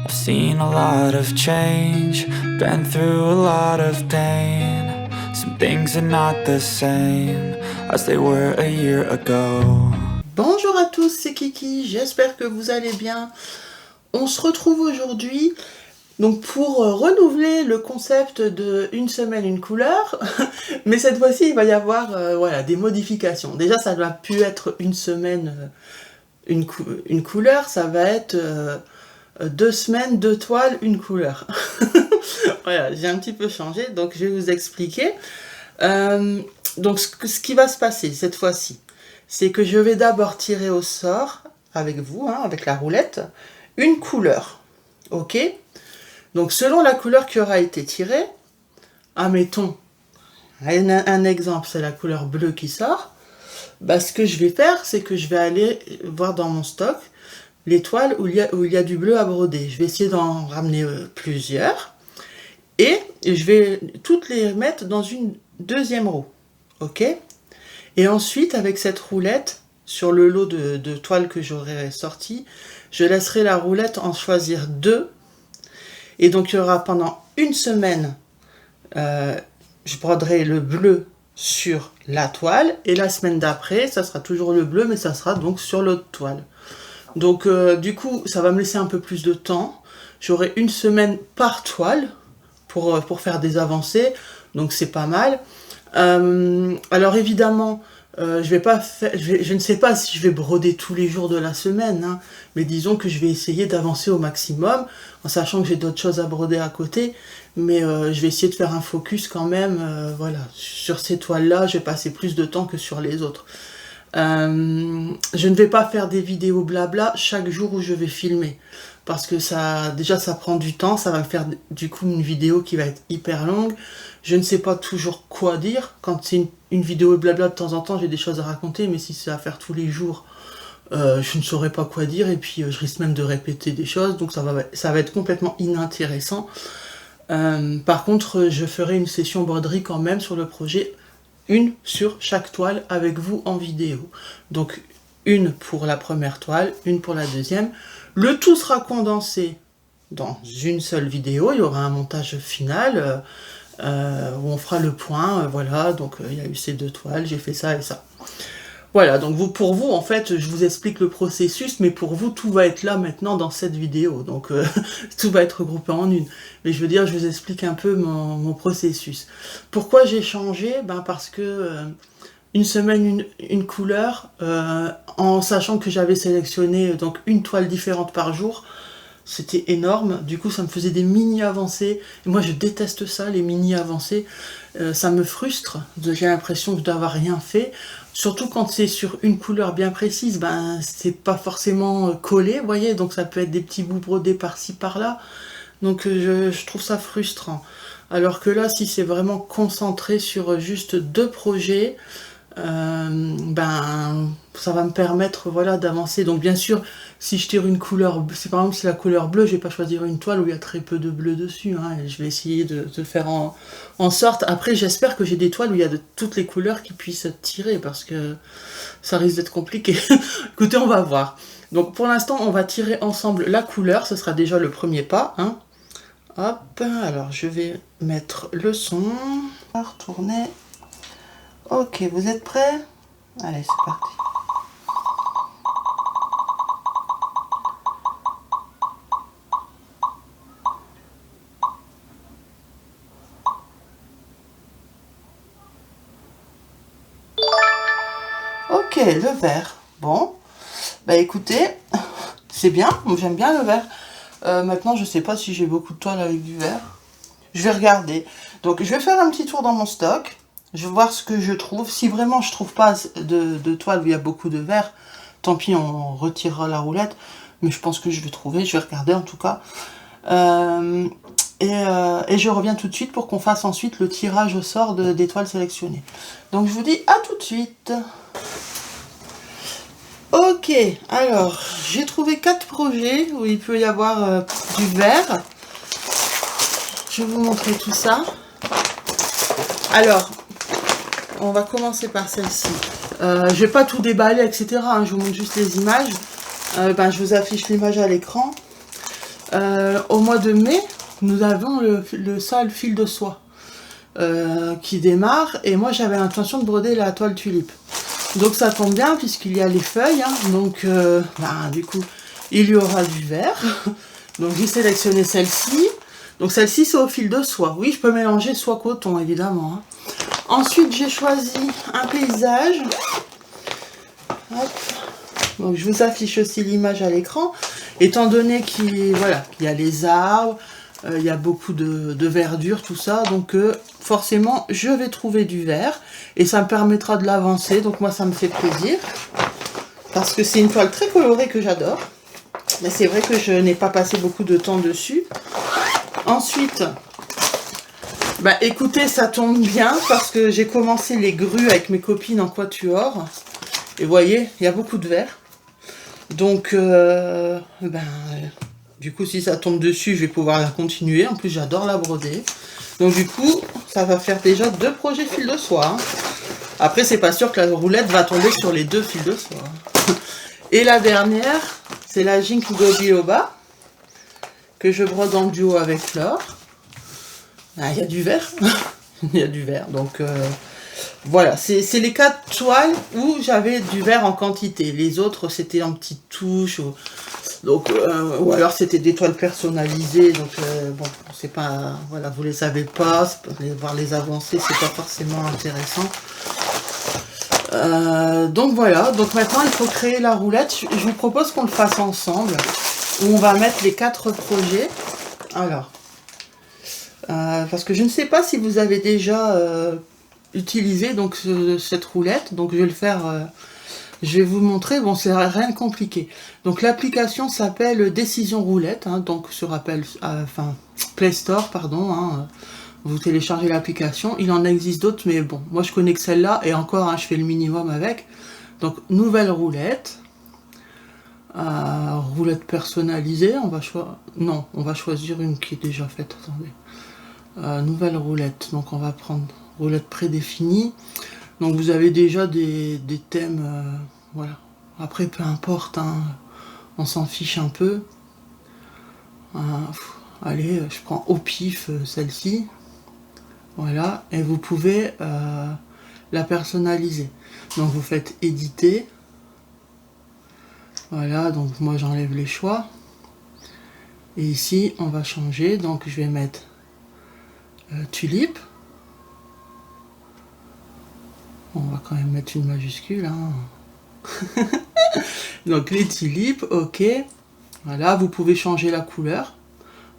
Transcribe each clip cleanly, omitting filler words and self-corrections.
I've seen a lot of change, been through a lot of pain. Some things are not the same as they were a year ago. Bonjour à tous, c'est Kiki, j'espère que vous allez bien. On se retrouve aujourd'hui donc pour renouveler le concept de une semaine, une couleur. Mais cette fois-ci, il va y avoir voilà, des modifications. Déjà, ça ne va plus être une semaine, une couleur, ça va être 2 semaines, 2 toiles, une couleur. Voilà, j'ai un petit peu changé, donc je vais vous expliquer. Donc ce qui va se passer cette fois-ci, c'est que je vais d'abord tirer au sort, avec vous, hein, avec la roulette, une couleur. Ok? Donc selon la couleur qui aura été tirée, admettons, un exemple, c'est la couleur bleue qui sort, bah, ce que je vais faire, c'est que je vais aller voir dans mon stock les toiles où il y a du bleu à broder. Je vais essayer d'en ramener plusieurs, et je vais toutes les mettre dans une deuxième roue. Ok? Et ensuite, avec cette roulette, sur le lot de toiles que j'aurai sorti, je laisserai la roulette en choisir 2. Et donc, il y aura pendant une semaine, je broderai le bleu sur la toile. Et la semaine d'après, ça sera toujours le bleu, mais ça sera donc sur l'autre toile. Donc, du coup, ça va me laisser un peu plus de temps. J'aurai une semaine par toile pour faire des avancées. Donc, c'est pas mal. Alors évidemment, je ne sais pas si je vais broder tous les jours de la semaine, hein, mais disons que je vais essayer d'avancer au maximum, en sachant que j'ai d'autres choses à broder à côté, mais je vais essayer de faire un focus quand même, voilà, sur ces toiles-là, je vais passer plus de temps que sur les autres. Je ne vais pas faire des vidéos blabla chaque jour où je vais filmer, parce que déjà ça prend du temps, ça va faire du coup une vidéo qui va être hyper longue. Je ne sais pas toujours quoi dire. Quand c'est une vidéo blabla, de temps en temps j'ai des choses à raconter, mais si c'est à faire tous les jours, je ne saurais pas quoi dire, et puis je risque même de répéter des choses, donc ça va être complètement inintéressant. Par contre, je ferai une session broderie quand même sur le projet, une sur chaque toile avec vous en vidéo. Donc une pour la première toile, une pour la deuxième. Le tout sera condensé dans une seule vidéo. Il y aura un montage final où on fera le point. Voilà, donc il y a eu ces 2 toiles, j'ai fait ça et ça. Voilà, donc pour vous, en fait, je vous explique le processus, mais pour vous, tout va être là maintenant dans cette vidéo. Donc, tout va être regroupé en une. Mais je veux dire, je vous explique un peu mon processus. Pourquoi j'ai changé? Ben parce que une semaine, une couleur, en sachant que j'avais sélectionné donc une toile différente par jour, c'était énorme. Du coup, ça me faisait des mini-avancées. Et moi, je déteste ça, les mini-avancées. Ça me frustre. J'ai l'impression que je dois avoir rien fait. Surtout quand c'est sur une couleur bien précise, ben c'est pas forcément collé, vous voyez, donc ça peut être des petits bouts brodés par-ci par-là. Donc je trouve ça frustrant. Alors que là, si c'est vraiment concentré sur juste 2 projets, ben ça va me permettre, voilà, d'avancer. Donc bien sûr, si je tire une couleur, si par exemple c'est la couleur bleue, je vais pas choisir une toile où il y a très peu de bleu dessus, hein, et je vais essayer de faire en sorte. Après, j'espère que j'ai des toiles où il y a de toutes les couleurs qui puissent tirer, parce que ça risque d'être compliqué. Écoutez, on va voir. Donc pour l'instant, on va tirer ensemble la couleur, ce sera déjà le premier pas, hein. Hop, alors je vais mettre le son, retourner. Ok, vous êtes prêts? Allez, c'est parti. Ok, le vert. Bon, bah écoutez, c'est bien, j'aime bien le vert. Maintenant, je sais pas si j'ai beaucoup de toiles avec du vert. Je vais regarder. Donc, je vais faire un petit tour dans mon stock. Je vais voir ce que je trouve. Si vraiment je trouve pas de toile où il y a beaucoup de vert, tant pis, on retirera la roulette. Mais je pense que je vais trouver. Je vais regarder en tout cas. Et je reviens tout de suite pour qu'on fasse ensuite le tirage au sort des toiles sélectionnées. Donc, je vous dis à tout de suite. Ok, alors, j'ai trouvé 4 projets où il peut y avoir du vert. Je vais vous montrer tout ça. Alors, on va commencer par celle-ci. Je vais pas tout déballer, etc. hein, je vous montre juste les images. Je vous affiche l'image à l'écran. Au mois de mai, nous avons le sale fil de soie qui démarre, et moi j'avais l'intention de broder la toile tulipe. Donc ça tombe bien puisqu'il y a les feuilles, hein, donc du coup il y aura du vert. Donc j'ai sélectionné celle-ci. Donc celle-ci c'est au fil de soie. Oui, je peux mélanger soie coton évidemment. Hein. Ensuite j'ai choisi un paysage. Hop. Donc je vous affiche aussi l'image à l'écran. Étant donné qu'il y a les arbres, il y a beaucoup de verdure, tout ça. Donc forcément je vais trouver du vert. Et ça me permettra de l'avancer. Donc moi ça me fait plaisir. Parce que c'est une toile très colorée que j'adore. Mais c'est vrai que je n'ai pas passé beaucoup de temps dessus. Ensuite, écoutez, ça tombe bien parce que j'ai commencé les grues avec mes copines en quatuor. Et vous voyez, il y a beaucoup de vert. Donc, du coup, si ça tombe dessus, je vais pouvoir la continuer. En plus, j'adore la broder. Donc, du coup, ça va faire déjà 2 projets fil de soie. Hein. Après, c'est pas sûr que la roulette va tomber sur les 2 fils de soie. Et la dernière, c'est la Ginkgo biloba que je brode en duo avec Flore. Ah, il y a du vert. Il y a du vert. Donc, voilà. C'est les 4 toiles où j'avais du vert en quantité. Les autres, c'était en petites touches. Ou alors, c'était des toiles personnalisées. Donc, bon, c'est pas... Voilà, vous les savez pas. Voir les avancées, c'est pas forcément intéressant. Donc voilà, donc maintenant il faut créer la roulette. Je vous propose qu'on le fasse ensemble, où on va mettre les 4 projets. Alors, parce que je ne sais pas si vous avez déjà utilisé donc cette roulette, donc je vais le faire, je vais vous montrer. Bon, c'est rien de compliqué. Donc l'application s'appelle Décision Roulette, hein, donc sur Play Store, pardon. Hein, vous téléchargez l'application, il en existe d'autres, mais bon, moi je connais que celle-là, et encore, hein, je fais le minimum avec. Donc, nouvelle roulette. Roulette personnalisée, on va choisir une qui est déjà faite, attendez. Nouvelle roulette, donc on va prendre roulette prédéfinie. Donc vous avez déjà des thèmes, voilà. Après, peu importe, hein, on s'en fiche un peu. Allez, je prends au pif celle-ci. Voilà, et vous pouvez la personnaliser. Donc vous faites éditer. Voilà, donc moi j'enlève les choix. Et ici, on va changer. Donc je vais mettre tulipe. On va quand même mettre une majuscule. Hein. Donc les tulipes, ok. Voilà, vous pouvez changer la couleur.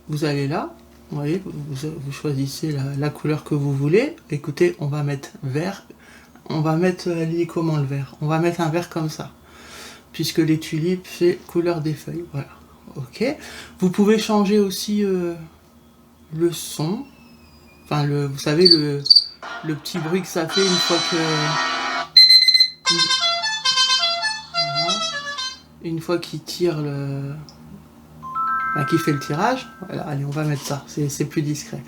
Vous allez là. Vous voyez, vous choisissez la couleur que vous voulez. Écoutez, on va mettre vert. On va mettre, comment le vert? On va mettre un vert comme ça. Puisque les tulipes, c'est couleur des feuilles. Voilà. Ok. Vous pouvez changer aussi le son. Enfin, vous savez, le petit bruit que ça fait une fois que... Voilà. Une fois qu'il tire qui fait le tirage. Voilà, allez, on va mettre ça, c'est plus discret.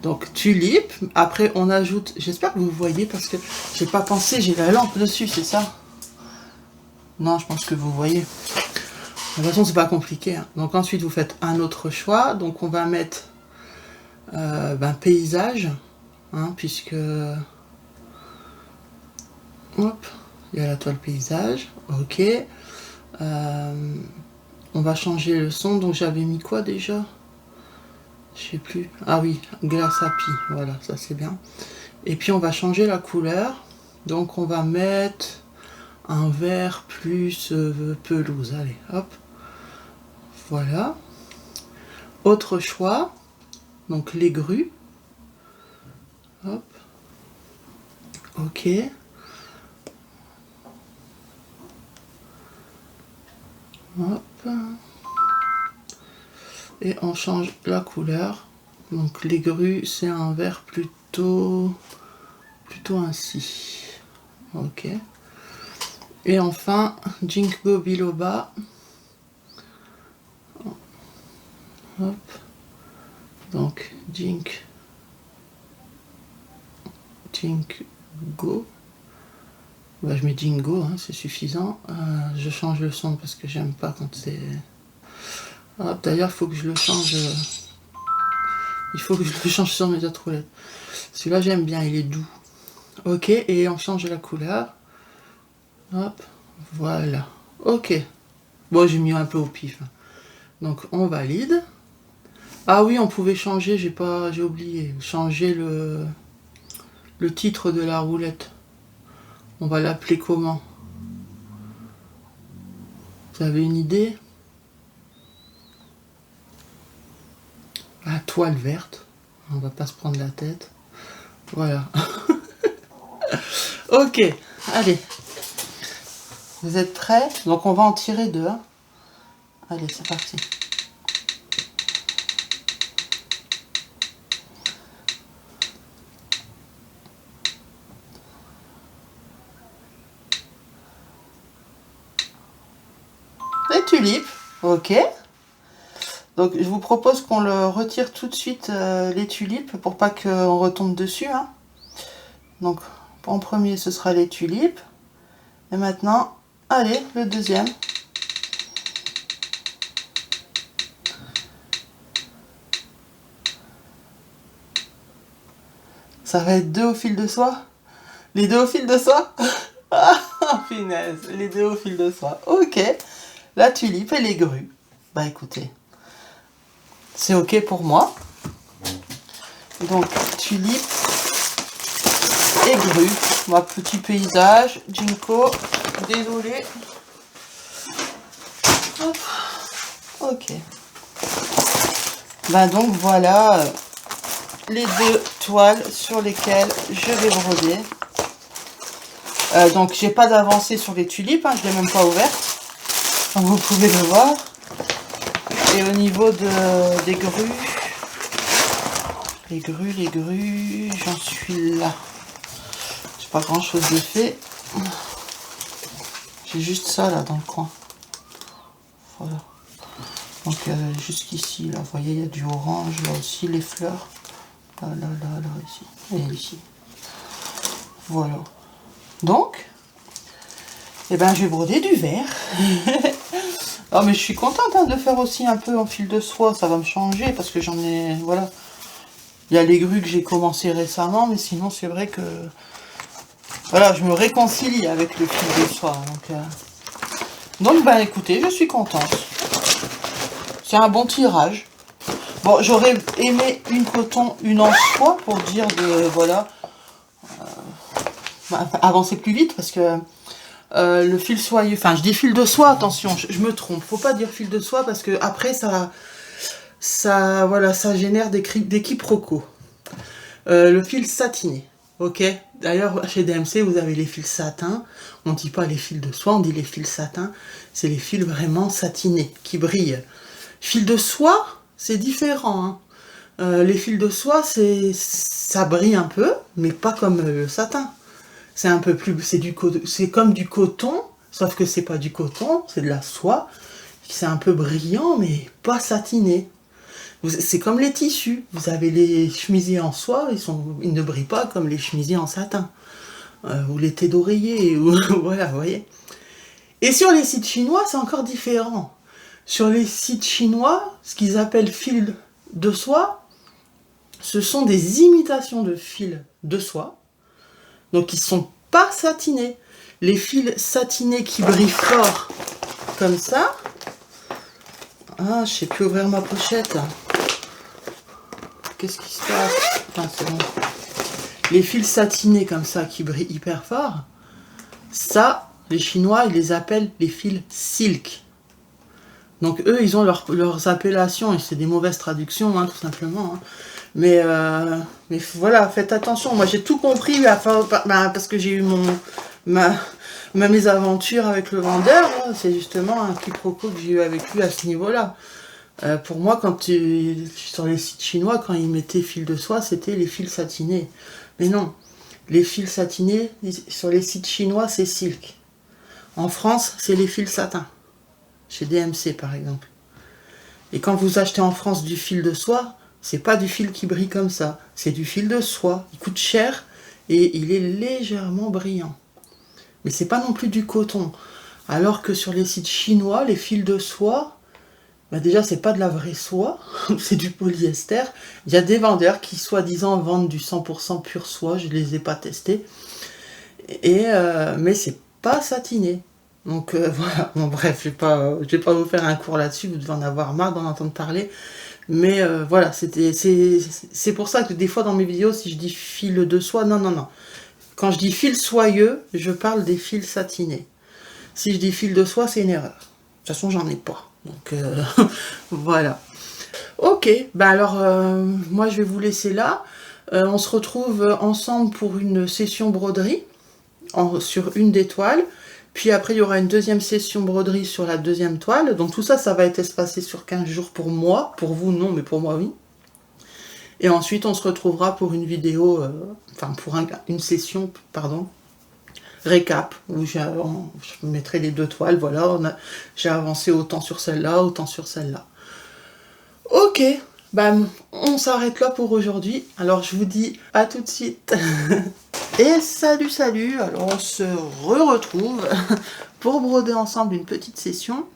Donc tulipe, après on ajoute, j'espère que vous voyez parce que j'ai pas pensé, j'ai la lampe dessus, c'est ça? Non, je pense que vous voyez. De toute façon, c'est pas compliqué. Hein. Donc ensuite, vous faites un autre choix. Donc on va mettre paysage, hein, puisque... Hop, il y a la toile paysage, ok. On va changer le son, donc j'avais mis quoi déjà? Je sais plus. Ah oui, glace à pie, voilà, ça c'est bien. Et puis on va changer la couleur. Donc on va mettre un vert plus pelouse. Allez, hop. Voilà. Autre choix. Donc les grues. Hop. Ok. Hop. Et on change la couleur. Donc les grues, c'est un vert plutôt ainsi. Ok. Et enfin, Ginkgo biloba. Hop. Donc Ginkgo. Je mets Jingo, hein, c'est suffisant. Je change le son parce que j'aime pas quand c'est... Hop, d'ailleurs, il faut que je le change. Il faut que je le change sur mes autres roulettes. Celui-là, j'aime bien, il est doux. Ok, et on change la couleur. Hop, voilà. Ok. Bon, j'ai mis un peu au pif. Donc, on valide. Ah oui, on pouvait changer, j'ai oublié. Changer le titre de la roulette. On va l'appeler comment? Vous avez une idée? La toile verte. On va pas se prendre la tête. Voilà. Ok, allez. Vous êtes prêts? Donc on va en tirer deux. Hein. Allez, c'est parti. Les tulipes, ok. Donc je vous propose qu'on le retire tout de suite, les tulipes, pour pas qu'on retombe dessus. Hein. Donc en premier ce sera les tulipes. Et maintenant, allez, le deuxième. Ça va être deux au fil de soie? Les deux au fil de soie? Ah, punaise, les deux au fil de soie. Ok, la tulipe et les grues. Bah écoutez, c'est ok pour moi. Donc, tulipe et grue. Ma petit paysage, Jinko. Désolé. Hop. Ok. Ben donc voilà les deux toiles sur lesquelles je vais broder. Donc j'ai pas d'avancée sur les tulipes, hein, je l'ai même pas ouverte. Comme vous pouvez le voir. Et au niveau des grues, les grues, j'en suis là. J'ai pas grand chose de fait. J'ai juste ça là dans le coin. Voilà. Donc jusqu'ici, là, vous voyez, il y a du orange, là aussi, les fleurs. Là, ici. Et ici. Voilà. Donc, eh ben, je vais broder du vert. Oh, mais je suis contente hein, de faire aussi un peu en fil de soie. Ça va me changer parce que j'en ai... Voilà. Il y a les grues que j'ai commencé récemment, mais sinon, c'est vrai que... Voilà, je me réconcilie avec le fil de soie. Donc ben, écoutez, je suis contente. C'est un bon tirage. Bon, j'aurais aimé une coton, une en soie pour dire de... Voilà. Avancer plus vite parce que... le fil soyeux, enfin je dis fil de soie, attention, je me trompe, faut pas dire fil de soie parce que après voilà, ça génère des quiproquos. Le fil satiné, ok. D'ailleurs chez DMC vous avez les fils satins, on dit pas les fils de soie, on dit les fils satins, c'est les fils vraiment satinés qui brillent. Fil de soie, c'est différent. Hein. Les fils de soie, ça brille un peu, mais pas comme le satin. C'est un peu plus, c'est comme du coton, sauf que c'est pas du coton, c'est de la soie. C'est un peu brillant, mais pas satiné. C'est comme les tissus. Vous avez les chemisiers en soie, ils ne brillent pas comme les chemisiers en satin. Ou les thés d'oreiller, ou voilà, vous voyez. Et sur les sites chinois, c'est encore différent. Sur les sites chinois, ce qu'ils appellent fil de soie, ce sont des imitations de fils de soie. Donc ils sont pas satinés. Les fils satinés qui brillent fort comme ça. Ah, je sais plus ouvrir ma pochette. Qu'est-ce qui se passe? Enfin, c'est bon. Les fils satinés comme ça qui brillent hyper fort. Ça, les Chinois, ils les appellent les fils silk. Donc eux, ils ont leurs appellations et c'est des mauvaises traductions, hein, tout simplement. Hein. Mais voilà, faites attention. Moi, j'ai tout compris parce que j'ai eu ma mésaventure avec le vendeur. Hein. C'est justement un quiproquo que j'ai eu avec lui à ce niveau-là. Pour moi, sur les sites chinois, quand ils mettaient fil de soie, c'était les fils satinés. Mais non, les fils satinés, sur les sites chinois, c'est silk. En France, c'est les fils satins. Chez DMC, par exemple. Et quand vous achetez en France du fil de soie, c'est pas du fil qui brille comme ça. C'est du fil de soie. Il coûte cher et il est légèrement brillant. Mais c'est pas non plus du coton. Alors que sur les sites chinois, les fils de soie, bah déjà, c'est pas de la vraie soie, c'est du polyester. Il y a des vendeurs qui, soi-disant, vendent du 100% pure soie, je les ai pas testés. Mais c'est pas satiné. Donc voilà, bon bref, je vais pas vous faire un cours là-dessus, vous devez en avoir marre d'en entendre parler. Mais voilà, c'est pour ça que des fois dans mes vidéos, si je dis fil de soie, non, non, non. Quand je dis fil soyeux, je parle des fils satinés. Si je dis fil de soie, c'est une erreur. De toute façon, j'en ai pas. Donc voilà. Ok, bah alors moi je vais vous laisser là. On se retrouve ensemble pour une session broderie sur une des toiles. Puis après, il y aura une deuxième session broderie sur la deuxième toile. Donc tout ça, ça va être espacé sur 15 jours pour moi. Pour vous, non, mais pour moi, oui. Et ensuite, on se retrouvera pour une vidéo, enfin pour une session, pardon, récap, où je mettrai les deux toiles. Voilà, j'ai avancé autant sur celle-là, autant sur celle-là. Ok, bah, on s'arrête là pour aujourd'hui. Alors je vous dis à tout de suite. Et salut, salut. Alors on se retrouve pour broder ensemble une petite session.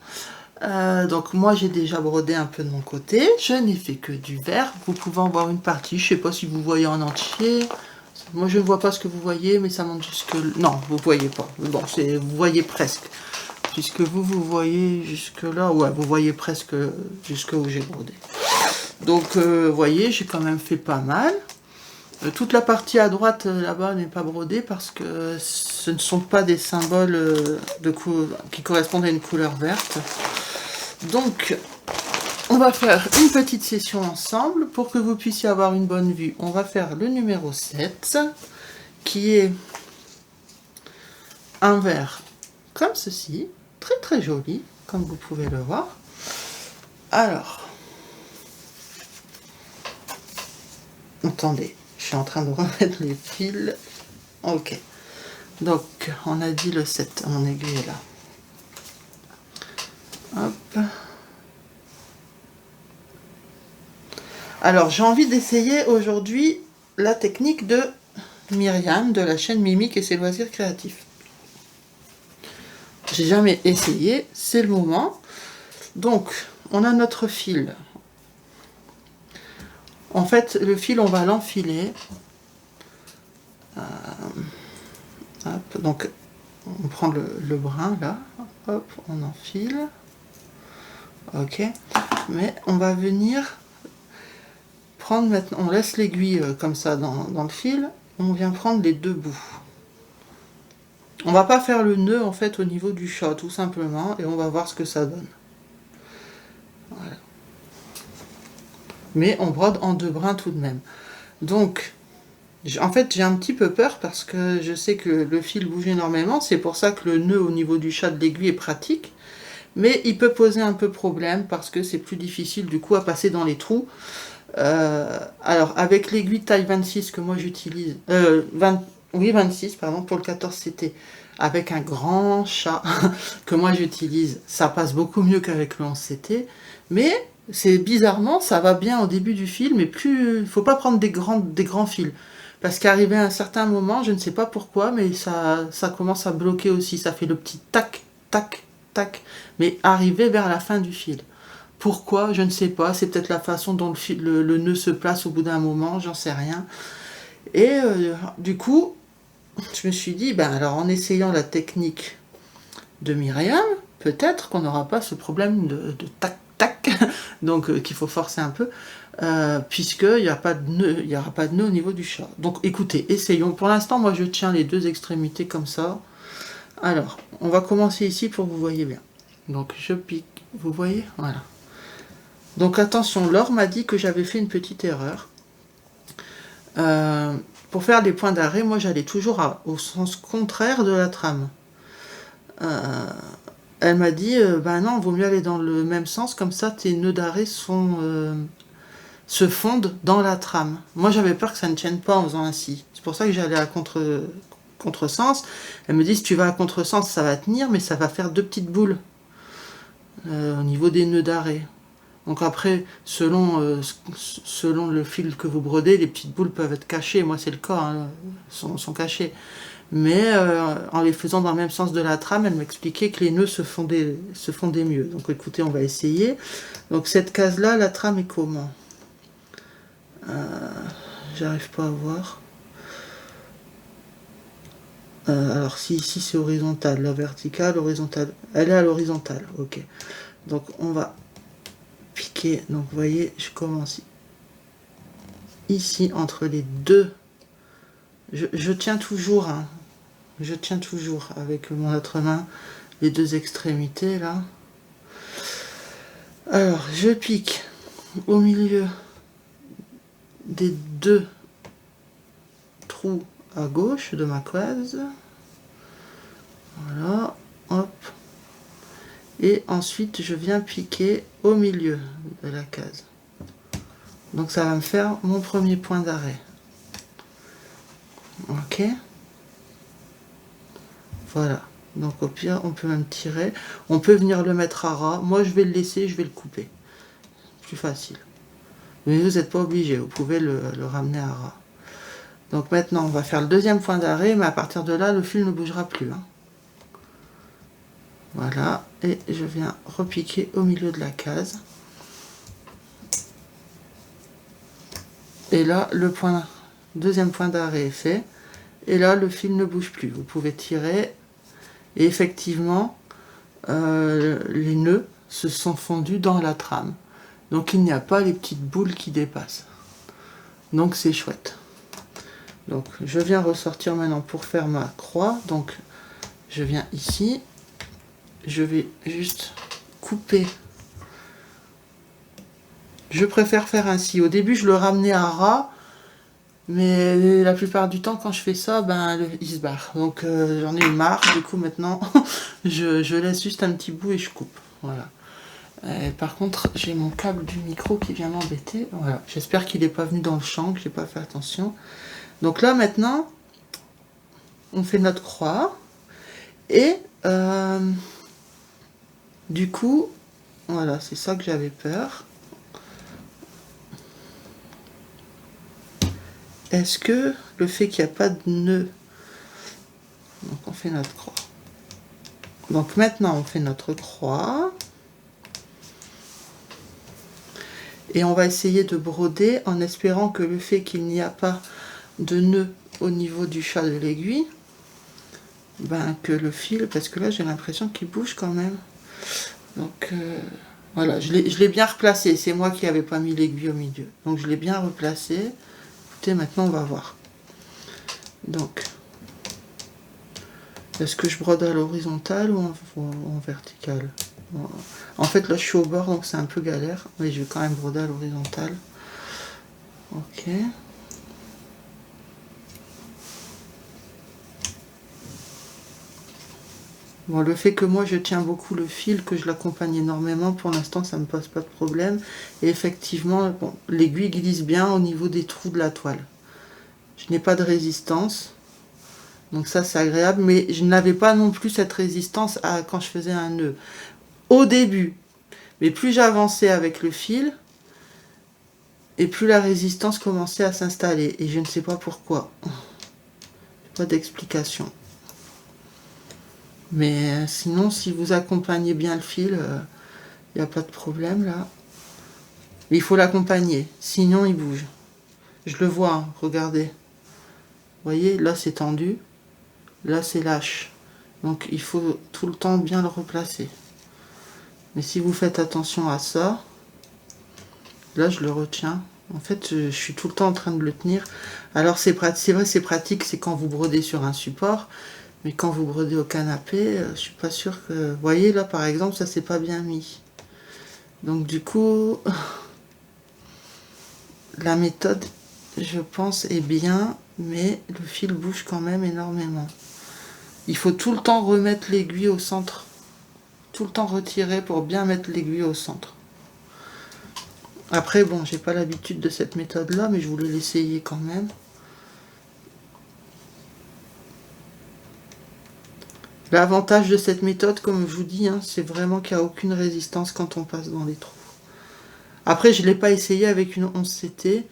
Donc moi j'ai déjà brodé un peu de mon côté. Je n'ai fait que du vert. Vous pouvez en voir une partie. Je sais pas si vous voyez en entier. Moi je ne vois pas ce que vous voyez, mais ça monte jusque... Non, vous voyez pas. Bon, vous voyez presque. Puisque vous voyez jusque là. Ouais, vous voyez presque jusque où j'ai brodé. Donc, vous voyez, j'ai quand même fait pas mal. Toute la partie à droite, là-bas, n'est pas brodée parce que ce ne sont pas des symboles qui correspondent à une couleur verte. Donc, on va faire une petite session ensemble pour que vous puissiez avoir une bonne vue. On va faire le numéro 7, qui est un vert comme ceci, très très joli, comme vous pouvez le voir. Alors, attendez, je suis en train de remettre les fils. Ok. Donc, on a dit le 7, mon aiguille est là. Hop. Alors, j'ai envie d'essayer aujourd'hui la technique de Myriam, de la chaîne Mimique et ses loisirs créatifs. J'ai jamais essayé, c'est le moment. Donc, on a notre fil. En fait, le fil, on va l'enfiler. Donc, on prend le brin, là. Hop, on enfile. Ok. Mais on va venir prendre maintenant... On laisse l'aiguille comme ça dans le fil. On vient prendre les deux bouts. On va pas faire le nœud, en fait, au niveau du chat, tout simplement. Et on va voir ce que ça donne. Voilà. Mais on brode en deux brins tout de même. Donc, en fait, j'ai un petit peu peur parce que je sais que le fil bouge énormément. C'est pour ça que le nœud au niveau du chat de l'aiguille est pratique. Mais il peut poser un peu problème parce que c'est plus difficile du coup à passer dans les trous. Alors, avec l'aiguille taille 26 que moi j'utilise, 26, pardon, pour le 14 CT, avec un grand chat que moi j'utilise, ça passe beaucoup mieux qu'avec le 11 CT. Mais c'est bizarrement, ça va bien au début du fil, mais il faut pas prendre des grands fils. Parce qu'arrivé à un certain moment, je ne sais pas pourquoi, mais ça commence à bloquer aussi. Ça fait le petit tac, tac, tac, mais arrivé vers la fin du fil. Pourquoi? Je ne sais pas. C'est peut-être la façon dont le nœud se place au bout d'un moment, j'en sais rien. Et du coup, je me suis dit, ben alors en essayant la technique de Myriam, peut-être qu'on n'aura pas problème de tac, tac, donc qu'il faut forcer un peu. Puisqu'il n'y aura pas de nœud au niveau du chat. Donc écoutez, essayons. Pour l'instant, moi je tiens les deux extrémités comme ça. Alors, on va commencer ici pour que vous voyez bien. Donc je pique, vous voyez? Voilà. Donc attention, Laure m'a dit que j'avais fait une petite erreur. Pour faire des points d'arrêt, moi j'allais toujours au sens contraire de la trame. Elle m'a dit, ben non, vaut mieux aller dans le même sens, comme ça tes nœuds d'arrêt se fondent dans la trame. Moi j'avais peur que ça ne tienne pas en faisant ainsi. C'est pour ça que j'allais à contresens. Elle me dit, si tu vas à contresens, ça va tenir, mais ça va faire deux petites boules au niveau des nœuds d'arrêt. Donc après, selon le fil que vous brodez, les petites boules peuvent être cachées. Moi c'est le cas, hein, sont cachées. Mais en les faisant dans le même sens de la trame, elle m'expliquait que les nœuds se fondaient mieux. Donc écoutez, on va essayer. Donc cette case-là, la trame est comment? J'arrive pas à voir. Alors si ici c'est horizontal, la verticale, horizontale. Elle est à l'horizontale, ok. Donc on va piquer. Donc vous voyez, je commence ici entre les deux. Je tiens toujours, hein. Je tiens toujours avec mon autre main les deux extrémités là. Alors je pique au milieu des deux trous à gauche de ma case. Voilà, hop. Et ensuite je viens piquer au milieu de la case. Donc ça va me faire mon premier point d'arrêt. Ok. Voilà. Donc au pire, on peut même tirer. On peut venir le mettre à ras. Moi, je vais le laisser, je vais le couper. Plus facile. Mais vous n'êtes pas obligé. Vous pouvez le ramener à ras. Donc maintenant, on va faire le deuxième point d'arrêt. Mais à partir de là, le fil ne bougera plus. Hein. Voilà. Et je viens repiquer au milieu de la case. Et là, le deuxième point d'arrêt est fait. Et là, le fil ne bouge plus. Vous pouvez tirer. Et effectivement, les nœuds se sont fondus dans la trame. Donc il n'y a pas les petites boules qui dépassent. Donc c'est chouette. Donc je viens ressortir maintenant pour faire ma croix. Donc je viens ici. Je vais juste couper. Je préfère faire ainsi. Au début je le ramenais à ras. Mais la plupart du temps, quand je fais ça, il se barre. Donc j'en ai eu marre. Du coup, maintenant, je laisse juste un petit bout et je coupe. Voilà. Par contre, j'ai mon câble du micro qui vient m'embêter. Voilà. J'espère qu'il n'est pas venu dans le champ, que j'ai pas fait attention. Donc là, maintenant, on fait notre croix. Et du coup, voilà, c'est ça que j'avais peur. Est-ce que le fait qu'il n'y a pas de nœud, donc on fait notre croix. Donc maintenant on fait notre croix. Et on va essayer de broder en espérant que le fait qu'il n'y a pas de nœud au niveau du chat de l'aiguille, que le fil, parce que là j'ai l'impression qu'il bouge quand même. Donc voilà, je l'ai bien replacé. C'est moi qui n'avais pas mis l'aiguille au milieu. Donc je l'ai bien replacé. Maintenant on va voir. Donc, est-ce que je brode à l'horizontale ou en verticale? En fait là je suis au bord donc c'est un peu galère, mais je vais quand même broder à l'horizontale. Ok. Bon, le fait que moi je tiens beaucoup le fil, que je l'accompagne énormément, pour l'instant ça ne me pose pas de problème. Et effectivement, bon, l'aiguille glisse bien au niveau des trous de la toile. Je n'ai pas de résistance, donc ça c'est agréable, mais je n'avais pas non plus cette résistance quand je faisais un nœud. Au début, mais plus j'avançais avec le fil, et plus la résistance commençait à s'installer. Et je ne sais pas pourquoi. Pas d'explication. Mais sinon, si vous accompagnez bien le fil, il n'y a pas de problème là. Mais il faut l'accompagner, sinon il bouge. Je le vois, hein, regardez. Vous voyez, là c'est tendu, là c'est lâche. Donc il faut tout le temps bien le replacer. Mais si vous faites attention à ça, là je le retiens. En fait, je suis tout le temps en train de le tenir. Alors c'est vrai, c'est pratique, c'est quand vous brodez sur un support. Mais quand vous brodez au canapé, je suis pas sûre que... Vous voyez, là, par exemple, ça s'est pas bien mis. Donc, du coup, la méthode, je pense, est bien, mais le fil bouge quand même énormément. Il faut tout le temps remettre l'aiguille au centre. Tout le temps retirer pour bien mettre l'aiguille au centre. Après, bon, j'ai pas l'habitude de cette méthode-là, mais je voulais l'essayer quand même. L'avantage de cette méthode, comme je vous dis, hein, c'est vraiment qu'il n'y a aucune résistance quand on passe dans les trous. Après, je ne l'ai pas essayé avec une 11 CT,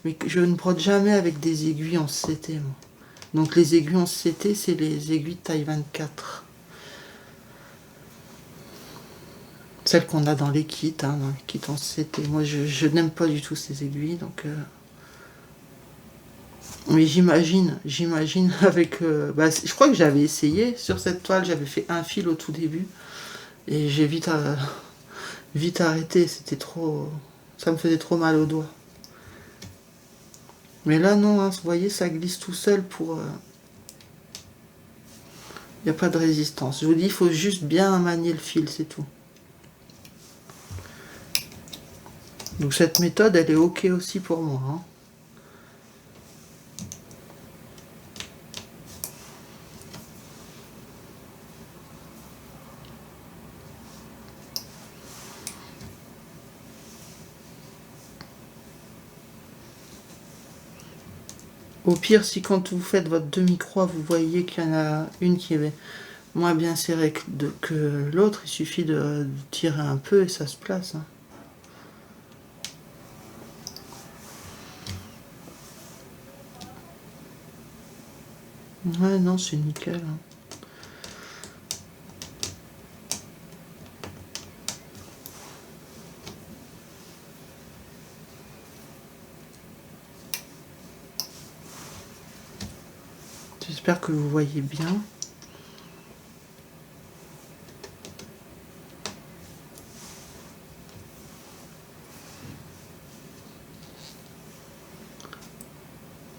mais je ne brode jamais avec des aiguilles 11 CT, moi. Donc les aiguilles 11CT, c'est les aiguilles de taille 24. Celles qu'on a dans les kits, hein, dans les kits 11CT. Moi, je n'aime pas du tout ces aiguilles, donc... Mais j'imagine avec... je crois que j'avais essayé sur cette toile, j'avais fait un fil au tout début. Et j'ai vite arrêté, c'était trop... Ça me faisait trop mal aux doigts. Mais là, non, hein, vous voyez, ça glisse tout seul pour... Il n'y a pas de résistance. Je vous dis, il faut juste bien manier le fil, c'est tout. Donc cette méthode, elle est ok aussi pour moi, hein. Au pire, si quand vous faites votre demi-croix, vous voyez qu'il y en a une qui est moins bien serrée que l'autre, il suffit de tirer un peu et ça se place, hein. Ouais, non, c'est nickel, hein. J'espère que vous voyez bien.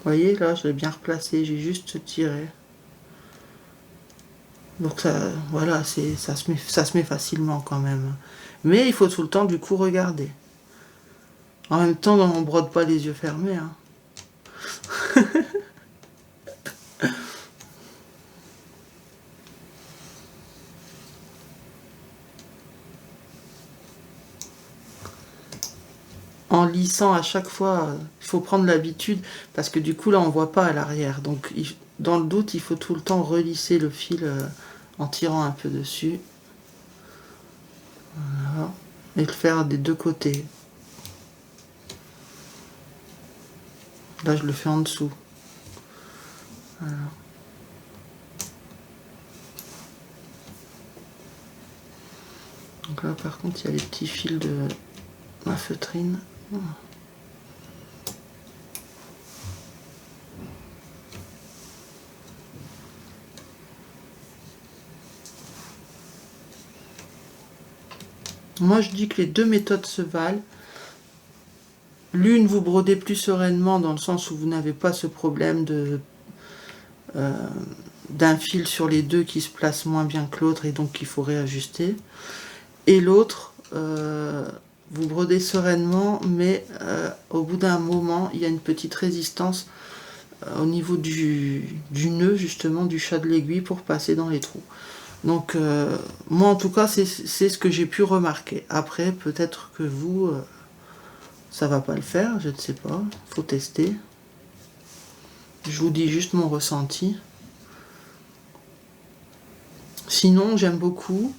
Vous voyez, là, je l'ai bien replacé, j'ai juste tiré. Donc ça, voilà, ça se met facilement quand même. Mais il faut tout le temps, du coup, regarder. En même temps, on ne brode pas les yeux fermés, hein. En lissant à chaque fois, il faut prendre l'habitude, parce que du coup là on voit pas à l'arrière. Donc dans le doute, il faut tout le temps relisser le fil en tirant un peu dessus. Voilà. Et le faire des deux côtés. Là je le fais en dessous. Voilà. Donc là par contre il y a les petits fils de ma feutrine. Moi je dis que les deux méthodes se valent. L'une, vous brodez plus sereinement dans le sens où vous n'avez pas ce problème d'un fil sur les deux qui se place moins bien que l'autre et donc qu'il faut réajuster. Et l'autre, vous brodez sereinement, mais au bout d'un moment, il y a une petite résistance au niveau du nœud, justement, du chat de l'aiguille pour passer dans les trous. Donc, moi, en tout cas, c'est ce que j'ai pu remarquer. Après, peut-être que vous, ça va pas le faire, je ne sais pas. Faut tester. Je vous dis juste mon ressenti. Sinon, j'aime beaucoup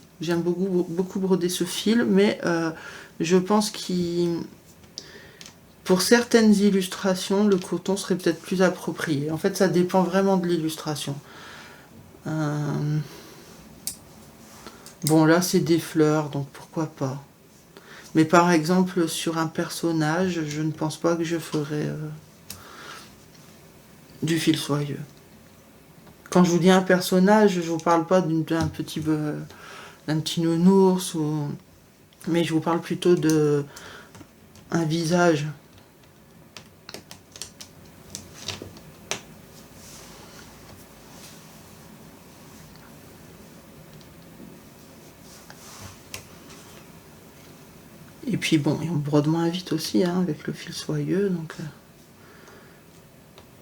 broder ce fil, mais je pense qu'il... Pour certaines illustrations, le coton serait peut-être plus approprié. En fait, ça dépend vraiment de l'illustration. Bon, là, c'est des fleurs, donc pourquoi pas. Mais par exemple, sur un personnage, je ne pense pas que je ferais du fil soyeux. Quand je vous dis un personnage, je ne vous parle pas d'un petit nounours, mais je vous parle plutôt d'un visage. Et puis bon, on brode moins vite aussi, hein, avec le fil soyeux, donc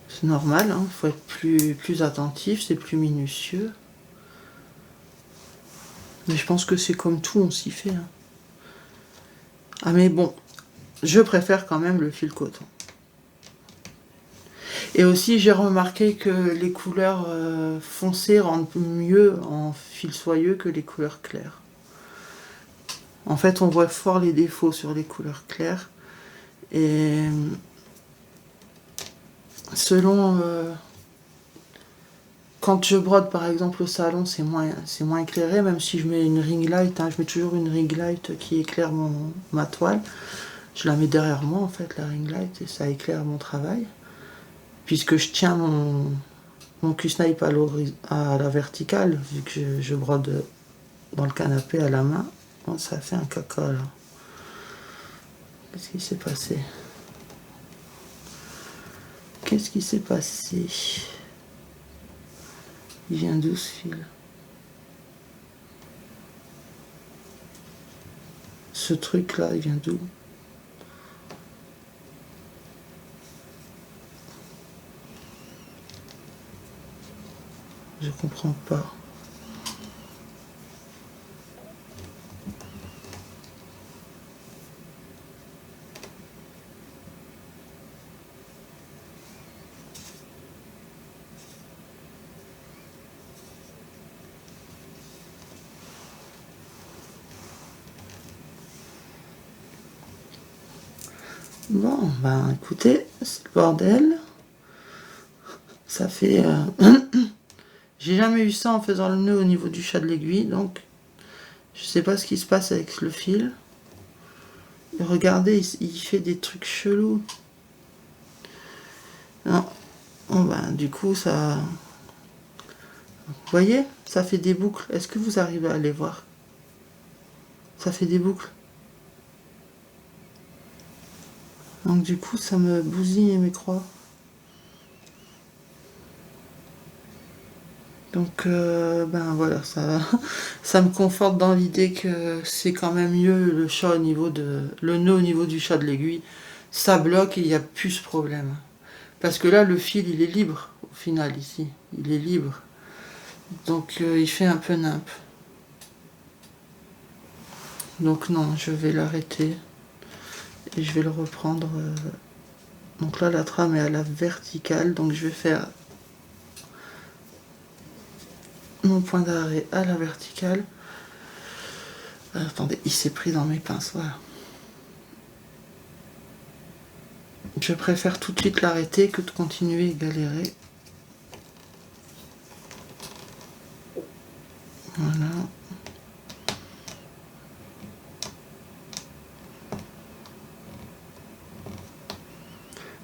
c'est normal, hein, il faut être plus attentif, c'est plus minutieux. Mais je pense que c'est comme tout, on s'y fait, hein. Ah mais bon, je préfère quand même le fil coton. Et aussi, j'ai remarqué que les couleurs foncées rendent mieux en fil soyeux que les couleurs claires. En fait, on voit fort les défauts sur les couleurs claires. Et selon quand je brode par exemple au salon, c'est moins éclairé, même si je mets une ring light, hein, je mets toujours une ring light qui éclaire ma toile. Je la mets derrière moi en fait, la ring light, et ça éclaire mon travail. Puisque je tiens mon Q-Snipe à la verticale, vu que je brode dans le canapé à la main. Oh, ça fait un caca là. Qu'est-ce qui s'est passé? Qu'est-ce qui s'est passé? Il vient d'où ce fil? Ce truc là, il vient d'où? Je comprends pas. Bon, ben écoutez, c'est le bordel. Ça fait... J'ai jamais eu ça en faisant le nœud au niveau du chat de l'aiguille, donc je sais pas ce qui se passe avec le fil. Et regardez, il fait des trucs chelous. Non. Bon, ben, du coup, ça... Vous voyez, ça fait des boucles. Est-ce que vous arrivez à les voir? Ça fait des boucles. Donc du coup, ça me bousille mes croix. Donc, ben voilà, ça me conforte dans l'idée que c'est quand même mieux le chat au niveau le nœud au niveau du chat de l'aiguille. Ça bloque et il n'y a plus ce problème. Parce que là, le fil, il est libre, au final, ici. Il est libre. Donc, il fait un peu nimp. Donc non, je vais l'arrêter. Et je vais le reprendre. Donc là, la trame est à la verticale. Donc je vais faire mon point d'arrêt à la verticale. Attendez, il s'est pris dans mes pinces, voilà. Je préfère tout de suite l'arrêter que de continuer et galérer. Voilà.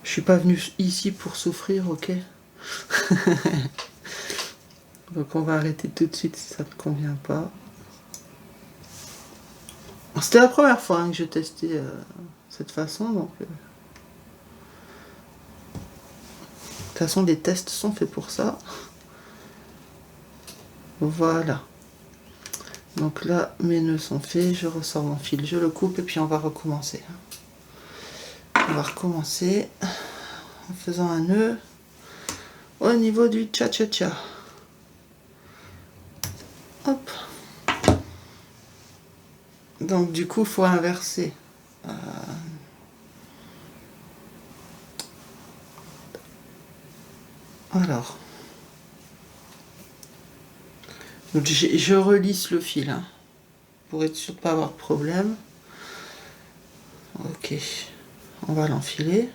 Je suis pas venue ici pour souffrir, ok? Donc on va arrêter tout de suite si ça ne convient pas. C'était la première fois hein, que je testais cette façon, donc... de toute façon, les tests sont faits pour ça. Voilà. Donc là, mes nœuds sont faits, je ressors mon fil, je le coupe et puis on va recommencer. On va recommencer en faisant un nœud au niveau du cha-cha-cha. Hop. Donc du coup, il faut inverser. Alors. Donc je relisse le fil hein, pour être sûr de ne pas avoir de problème. Ok, on va l'enfiler.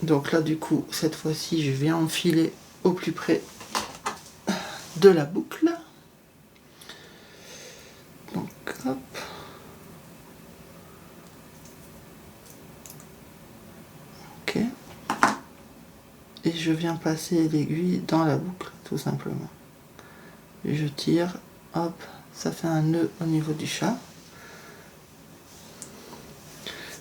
Donc là du coup, cette fois-ci, je viens enfiler au plus près de la boucle. Donc hop. Ok. Et je viens passer l'aiguille dans la boucle, tout simplement. Et je tire, hop, ça fait un nœud au niveau du chat.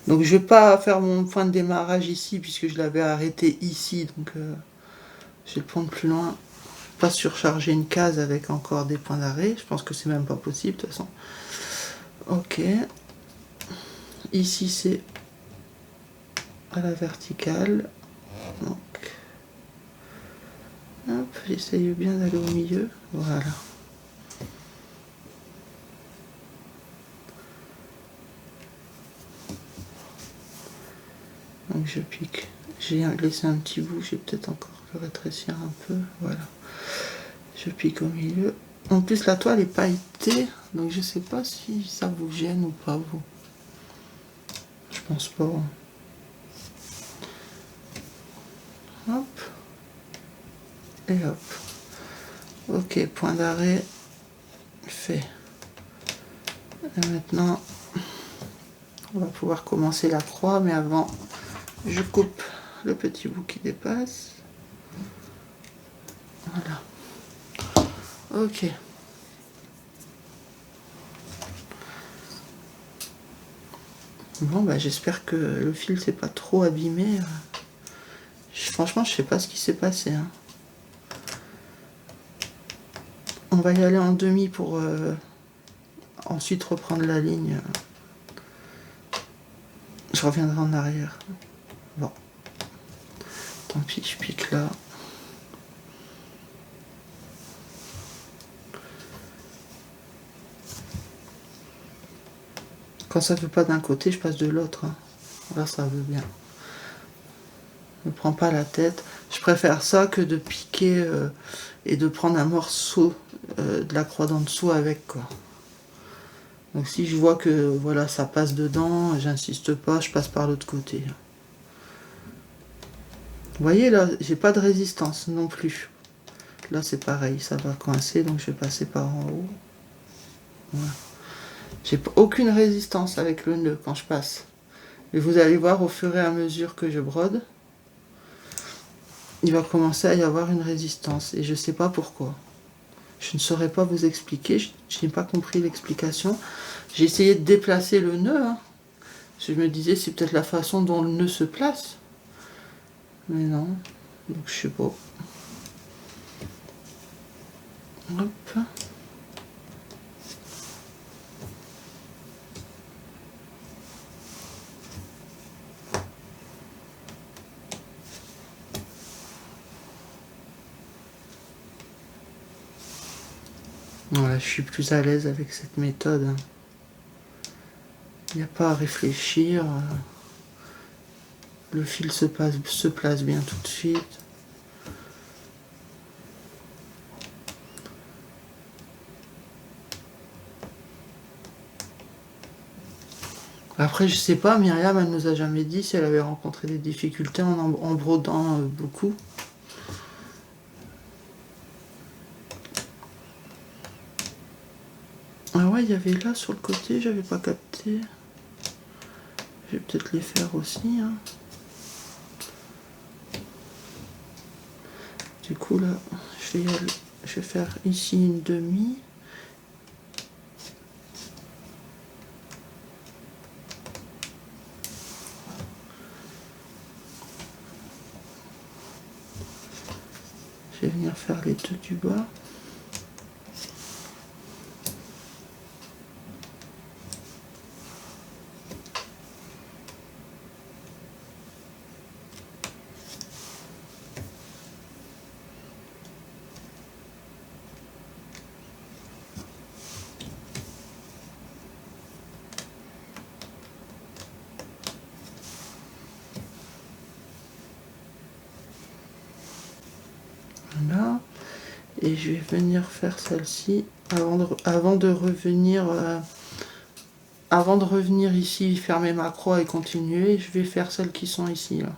Donc je vais pas faire mon point de démarrage ici puisque je l'avais arrêté ici, donc je vais le prendre plus loin. Pas surcharger une case avec encore des points d'arrêt, je pense que c'est même pas possible de toute façon. Ok. Ici c'est à la verticale. Donc hop, j'essaye bien d'aller au milieu. Voilà. Donc je pique. J'ai laissé un petit bout, j'ai peut-être encore le rétrécir un peu. Voilà. Je pique au milieu. En plus la toile est pailletée, donc je sais pas si ça vous gêne ou pas vous. Je pense pas. Hop. Et hop. Ok, point d'arrêt fait. Et maintenant, on va pouvoir commencer la croix, mais avant, je coupe le petit bout qui dépasse. Voilà. Ok. Bon, bah j'espère que le fil s'est pas trop abîmé. Franchement, je sais pas ce qui s'est passé. Hein. On va y aller en demi pour ensuite reprendre la ligne. Je reviendrai en arrière. Bon. Tant pis, je pique là. Quand ça veut pas d'un côté, je passe de l'autre. Hein. Là, ça veut bien. Ne prends pas la tête. Je préfère ça que de piquer et de prendre un morceau de la croix d'en dessous avec, quoi. Donc si je vois que voilà, ça passe dedans, j'insiste pas, je passe par l'autre côté. Vous voyez là, j'ai pas de résistance non plus. Là c'est pareil, ça va coincer, donc je vais passer par en haut. Voilà. J'ai aucune résistance avec le nœud quand je passe. Et vous allez voir au fur et à mesure que je brode, il va commencer à y avoir une résistance. Et je sais pas pourquoi. Je ne saurais pas vous expliquer, je n'ai pas compris l'explication. J'ai essayé de déplacer le nœud. Hein. Je me disais c'est peut-être la façon dont le nœud se place. Mais non, donc je sais pas. Hop. Voilà, je suis plus à l'aise avec cette méthode. Il n'y a pas à réfléchir. Le fil se place bien tout de suite. Après, je sais pas, Myriam, elle nous a jamais dit si elle avait rencontré des difficultés en brodant beaucoup. Ah ouais, il y avait là sur le côté, j'avais pas capté. Je vais peut-être les faire aussi. Hein. Du coup là, je vais faire ici une demi. Je vais venir faire les deux du bas. Voilà. Et je vais venir faire celle-ci avant de revenir ici, fermer ma croix et continuer. Je vais faire celles qui sont ici là.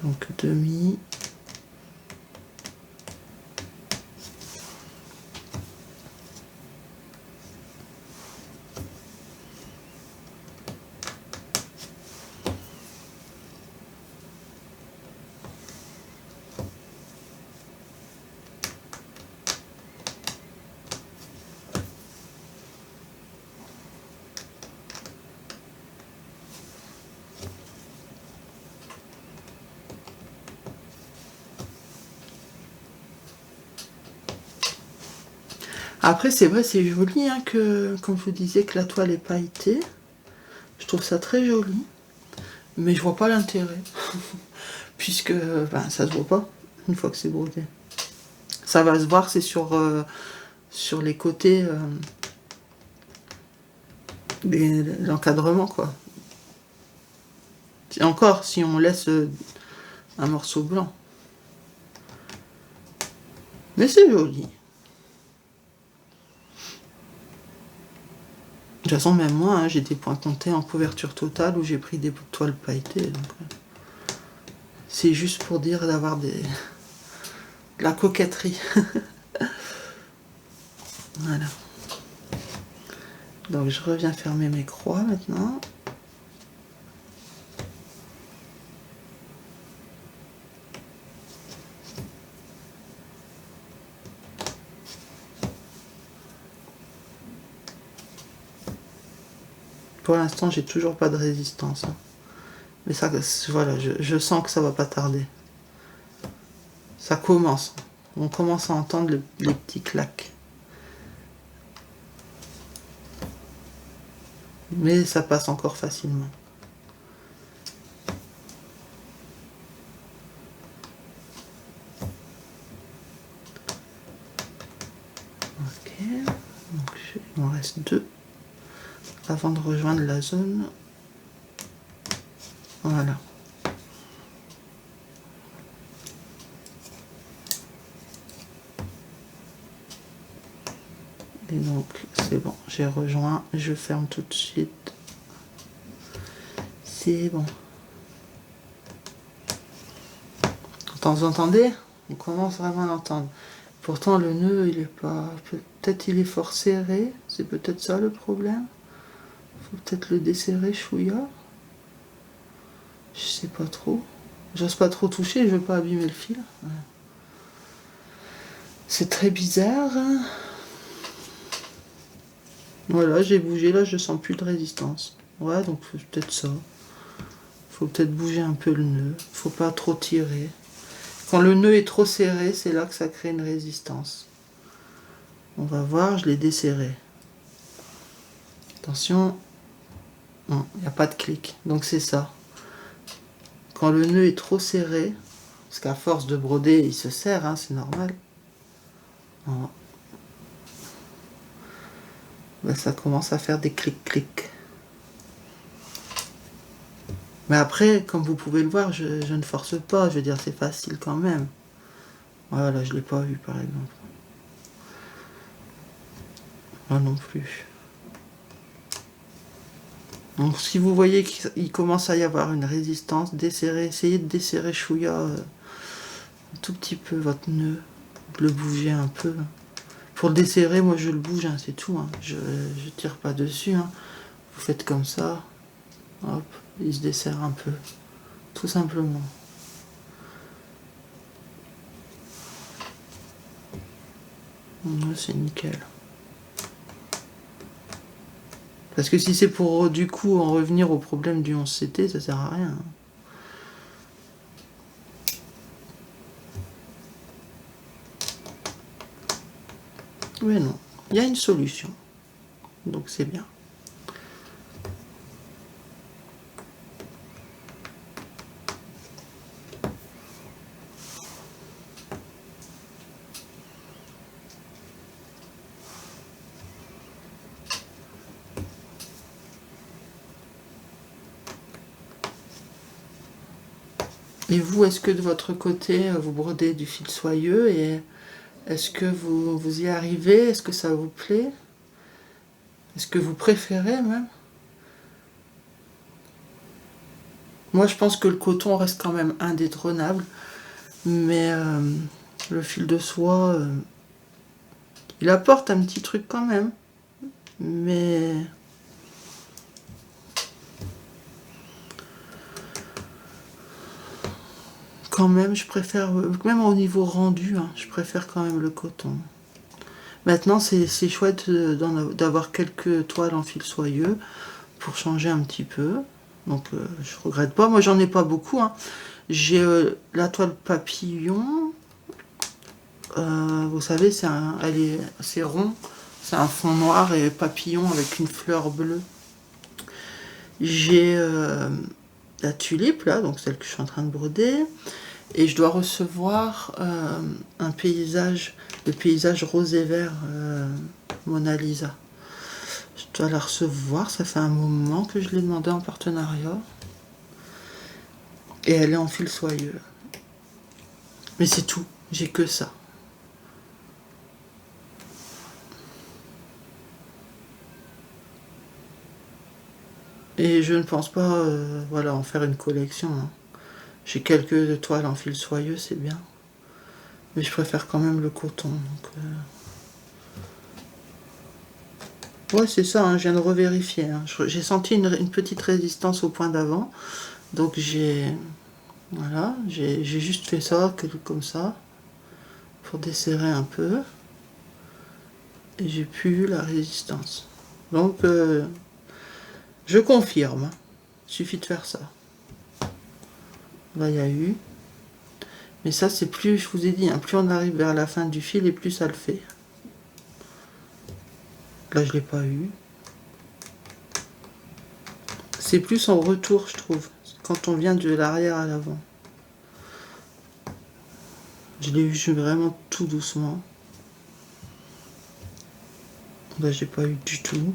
Donc demi. Après, c'est vrai, c'est joli, hein, que, comme je vous disais, que la toile est pailletée. Je trouve ça très joli. Mais je vois pas l'intérêt. Puisque ben, ça se voit pas une fois que c'est brodé. Ça va se voir, c'est sur les côtés l'encadrement, quoi. Et encore, si on laisse un morceau blanc. Mais c'est joli. De toute façon, même moi, hein, j'ai des points comptés en couverture totale où j'ai pris des toiles pailletées. Donc, C'est juste pour dire d'avoir de la coquetterie. Voilà. Donc je reviens fermer mes croix maintenant. Pour l'instant, j'ai toujours pas de résistance. Hein. Mais ça, voilà, je sens que ça va pas tarder. Ça commence. On commence à entendre les petits claques. Mais ça passe encore facilement. Ok. Donc, il m'en reste 2 avant de rejoindre la zone. Voilà. Et donc, c'est bon, j'ai rejoint, je ferme tout de suite. C'est bon. Vous entendez? On commence vraiment à l'entendre. Pourtant, le nœud, il est pas... Peut-être il est fort serré. C'est peut-être ça le problème. Faut peut-être le desserrer, chouïa. Je sais pas trop. J'ose pas trop toucher, je veux pas abîmer le fil. Ouais. C'est très bizarre. Voilà, j'ai bougé, là je sens plus de résistance. Ouais, donc c'est peut-être ça. Faut peut-être bouger un peu le nœud. Faut pas trop tirer. Quand le nœud est trop serré, c'est là que ça crée une résistance. On va voir, je l'ai desserré. Attention. Non, il n'y a pas de clic. Donc c'est ça. Quand le nœud est trop serré, parce qu'à force de broder, il se serre, hein, c'est normal. Voilà. Ben, ça commence à faire des clics-clics. Mais après, comme vous pouvez le voir, je ne force pas. Je veux dire, c'est facile quand même. Voilà, je ne l'ai pas vu par exemple. Là non plus. Donc si vous voyez qu'il commence à y avoir une résistance, desserrez, essayez de desserrer chouïa un tout petit peu votre nœud, de le bouger un peu. Pour le desserrer, moi je le bouge, hein, c'est tout. Hein. Je tire pas dessus. Hein. Vous faites comme ça, hop, il se desserre un peu, tout simplement. C'est nickel. Parce que si c'est pour du coup en revenir au problème du 11CT, ça sert à rien. Mais non, il y a une solution. Donc c'est bien. Et vous, est-ce que de votre côté, vous brodez du fil soyeux et est-ce que vous y arrivez? Est-ce que ça vous plaît? Est-ce que vous préférez même? Moi, je pense que le coton reste quand même indétrônable, mais le fil de soie, il apporte un petit truc quand même, mais quand même, je préfère, même au niveau rendu, hein, je préfère quand même le coton. Maintenant, c'est chouette d'avoir quelques toiles en fil soyeux pour changer un petit peu. Donc, je regrette pas. Moi, j'en ai pas beaucoup. Hein. J'ai la toile papillon. Vous savez, c'est rond. C'est un fond noir et papillon avec une fleur bleue. J'ai la tulipe, là, donc celle que je suis en train de broder. Et je dois recevoir un paysage, le paysage rose et vert Mona Lisa. Je dois la recevoir, ça fait un moment que je l'ai demandé en partenariat. Et elle est en fil soyeux. Mais c'est tout, j'ai que ça. Et je ne pense pas voilà, en faire une collection. Hein. J'ai quelques toiles en fil soyeux, c'est bien. Mais je préfère quand même le coton. Donc, ouais, c'est ça, hein, je viens de revérifier. Hein. J'ai senti une petite résistance au point d'avant. Donc voilà, j'ai juste fait ça, comme ça, pour desserrer un peu. Et j'ai plus eu la résistance. Donc, je confirme. Il suffit de faire ça. Là, il y a eu. Mais ça, c'est plus, je vous ai dit, hein, plus on arrive vers la fin du fil et plus ça le fait. Là, je ne l'ai pas eu. C'est plus en retour, je trouve, quand on vient de l'arrière à l'avant. Je l'ai eu vraiment tout doucement. Là, j'ai pas eu du tout.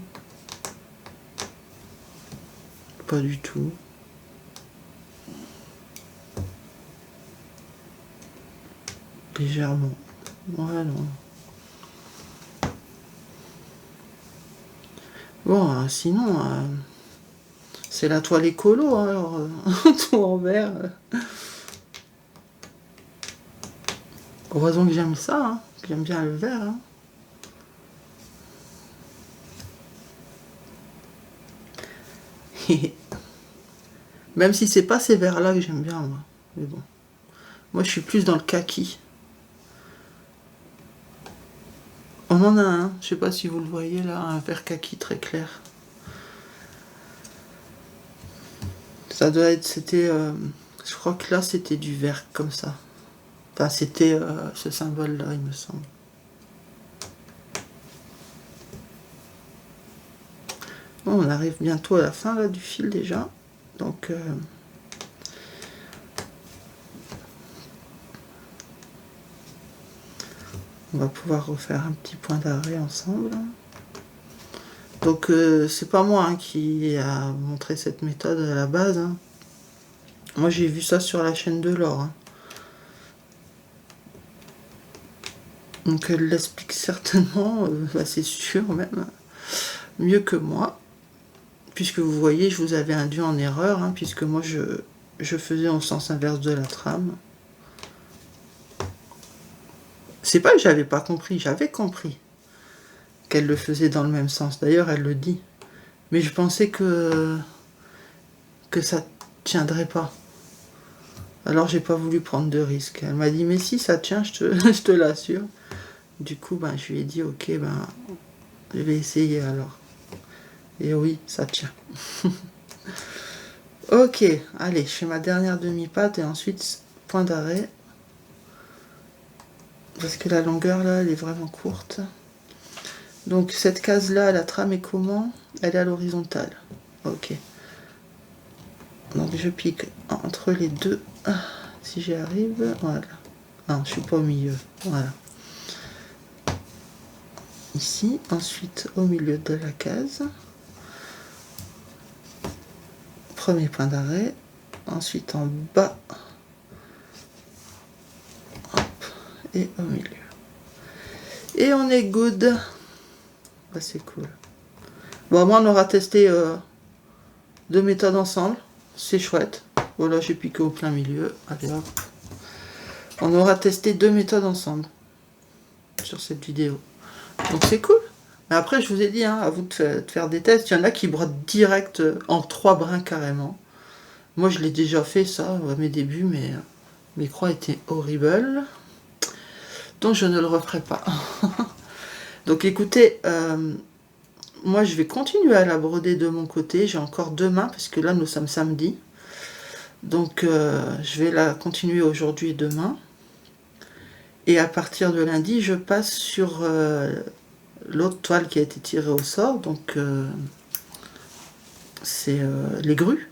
Pas du tout. Légèrement. Voilà. Bon, sinon, c'est la toile écolo, hein, alors, tout en vert. Heureusement que j'aime ça, hein, que j'aime bien le vert. Hein. Même si c'est pas ces verts-là que j'aime bien, moi. Mais bon. Moi, je suis plus dans le kaki. On en a un, je sais pas si vous le voyez là, un vert kaki très clair. Ça doit être, c'était, je crois que là c'était du vert comme ça. Enfin, c'était ce symbole-là, il me semble. Bon, on arrive bientôt à la fin là du fil déjà, donc. On va pouvoir refaire un petit point d'arrêt ensemble. Donc c'est pas moi hein, qui a montré cette méthode à la base. Hein. Moi j'ai vu ça sur la chaîne de Laure. Hein. Donc elle l'explique certainement, c'est sûr même, mieux que moi. Puisque vous voyez, je vous avais induit en erreur, hein, puisque moi je faisais en sens inverse de la trame. C'est pas que j'avais pas compris, j'avais compris qu'elle le faisait dans le même sens. D'ailleurs, elle le dit. Mais je pensais que ça tiendrait pas. Alors, j'ai pas voulu prendre de risque. Elle m'a dit, mais si, ça tient, je te l'assure. Du coup, ben, je lui ai dit, ok, ben, je vais essayer alors. Et oui, ça tient. Ok, allez, je fais ma dernière demi-patte et ensuite, point d'arrêt. Parce que la longueur, là, elle est vraiment courte. Donc, cette case-là, la trame est comment? Elle est à l'horizontale. Ok. Donc, je pique entre les deux. Ah, si j'y arrive, voilà. Non, je suis pas au milieu. Voilà. Ici, ensuite, au milieu de la case. Premier point d'arrêt. Ensuite, en bas. Hop. Et au milieu. Et on est good. Bah, c'est cool. Bon, moi, on aura testé 2 méthodes ensemble. C'est chouette. Voilà, j'ai piqué au plein milieu. Allez hop. On aura testé 2 méthodes ensemble sur cette vidéo. Donc c'est cool. Mais après, je vous ai dit, hein, à vous de faire des tests. Il y en a qui brodent direct en 3 brins carrément. Moi, je l'ai déjà fait ça à mes débuts, mais mes croix étaient horribles. Donc je ne le referai pas. Donc écoutez, moi je vais continuer à la broder de mon côté. J'ai encore 2 mains, parce que là nous sommes samedi. Donc je vais la continuer aujourd'hui et demain. Et à partir de lundi, je passe sur l'autre toile qui a été tirée au sort. Donc c'est les grues.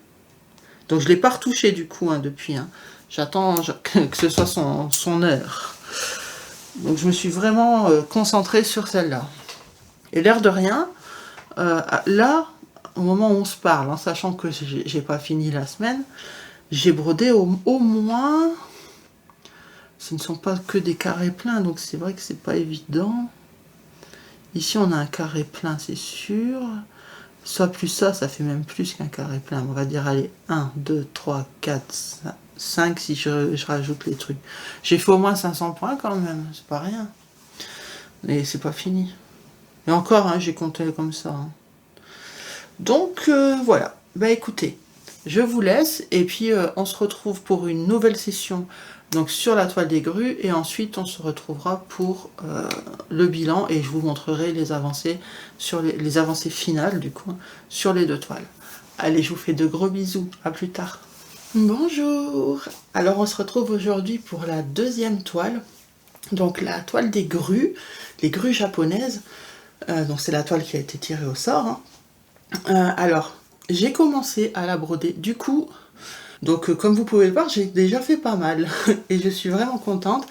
Donc je ne l'ai pas retouché du coup hein, depuis. Hein. J'attends que ce soit son heure. Donc je me suis vraiment concentrée sur celle-là. Et l'air de rien, là, au moment où on se parle, en sachant que j'ai pas fini la semaine, j'ai brodé au moins, ce ne sont pas que des carrés pleins, donc c'est vrai que c'est pas évident. Ici on a un carré plein, c'est sûr. Ça plus ça fait même plus qu'un carré plein. On va dire, allez, 1, 2, 3, 4, 5 si je rajoute les trucs. J'ai fait au moins 500 points quand même, c'est pas rien. Et c'est pas fini. Et encore, hein, j'ai compté comme ça. Hein. Donc voilà. Bah écoutez, je vous laisse et puis on se retrouve pour une nouvelle session donc sur la toile des grues et ensuite on se retrouvera pour le bilan et je vous montrerai les avancées sur les avancées finales du coup sur les deux toiles. Allez, je vous fais de gros bisous, à plus tard. Bonjour. Alors on se retrouve aujourd'hui pour la deuxième toile, donc la toile des grues, les grues japonaises. Donc c'est la toile qui a été tirée au sort. Hein. Alors j'ai commencé à la broder du coup. Donc comme vous pouvez le voir, j'ai déjà fait pas mal et je suis vraiment contente.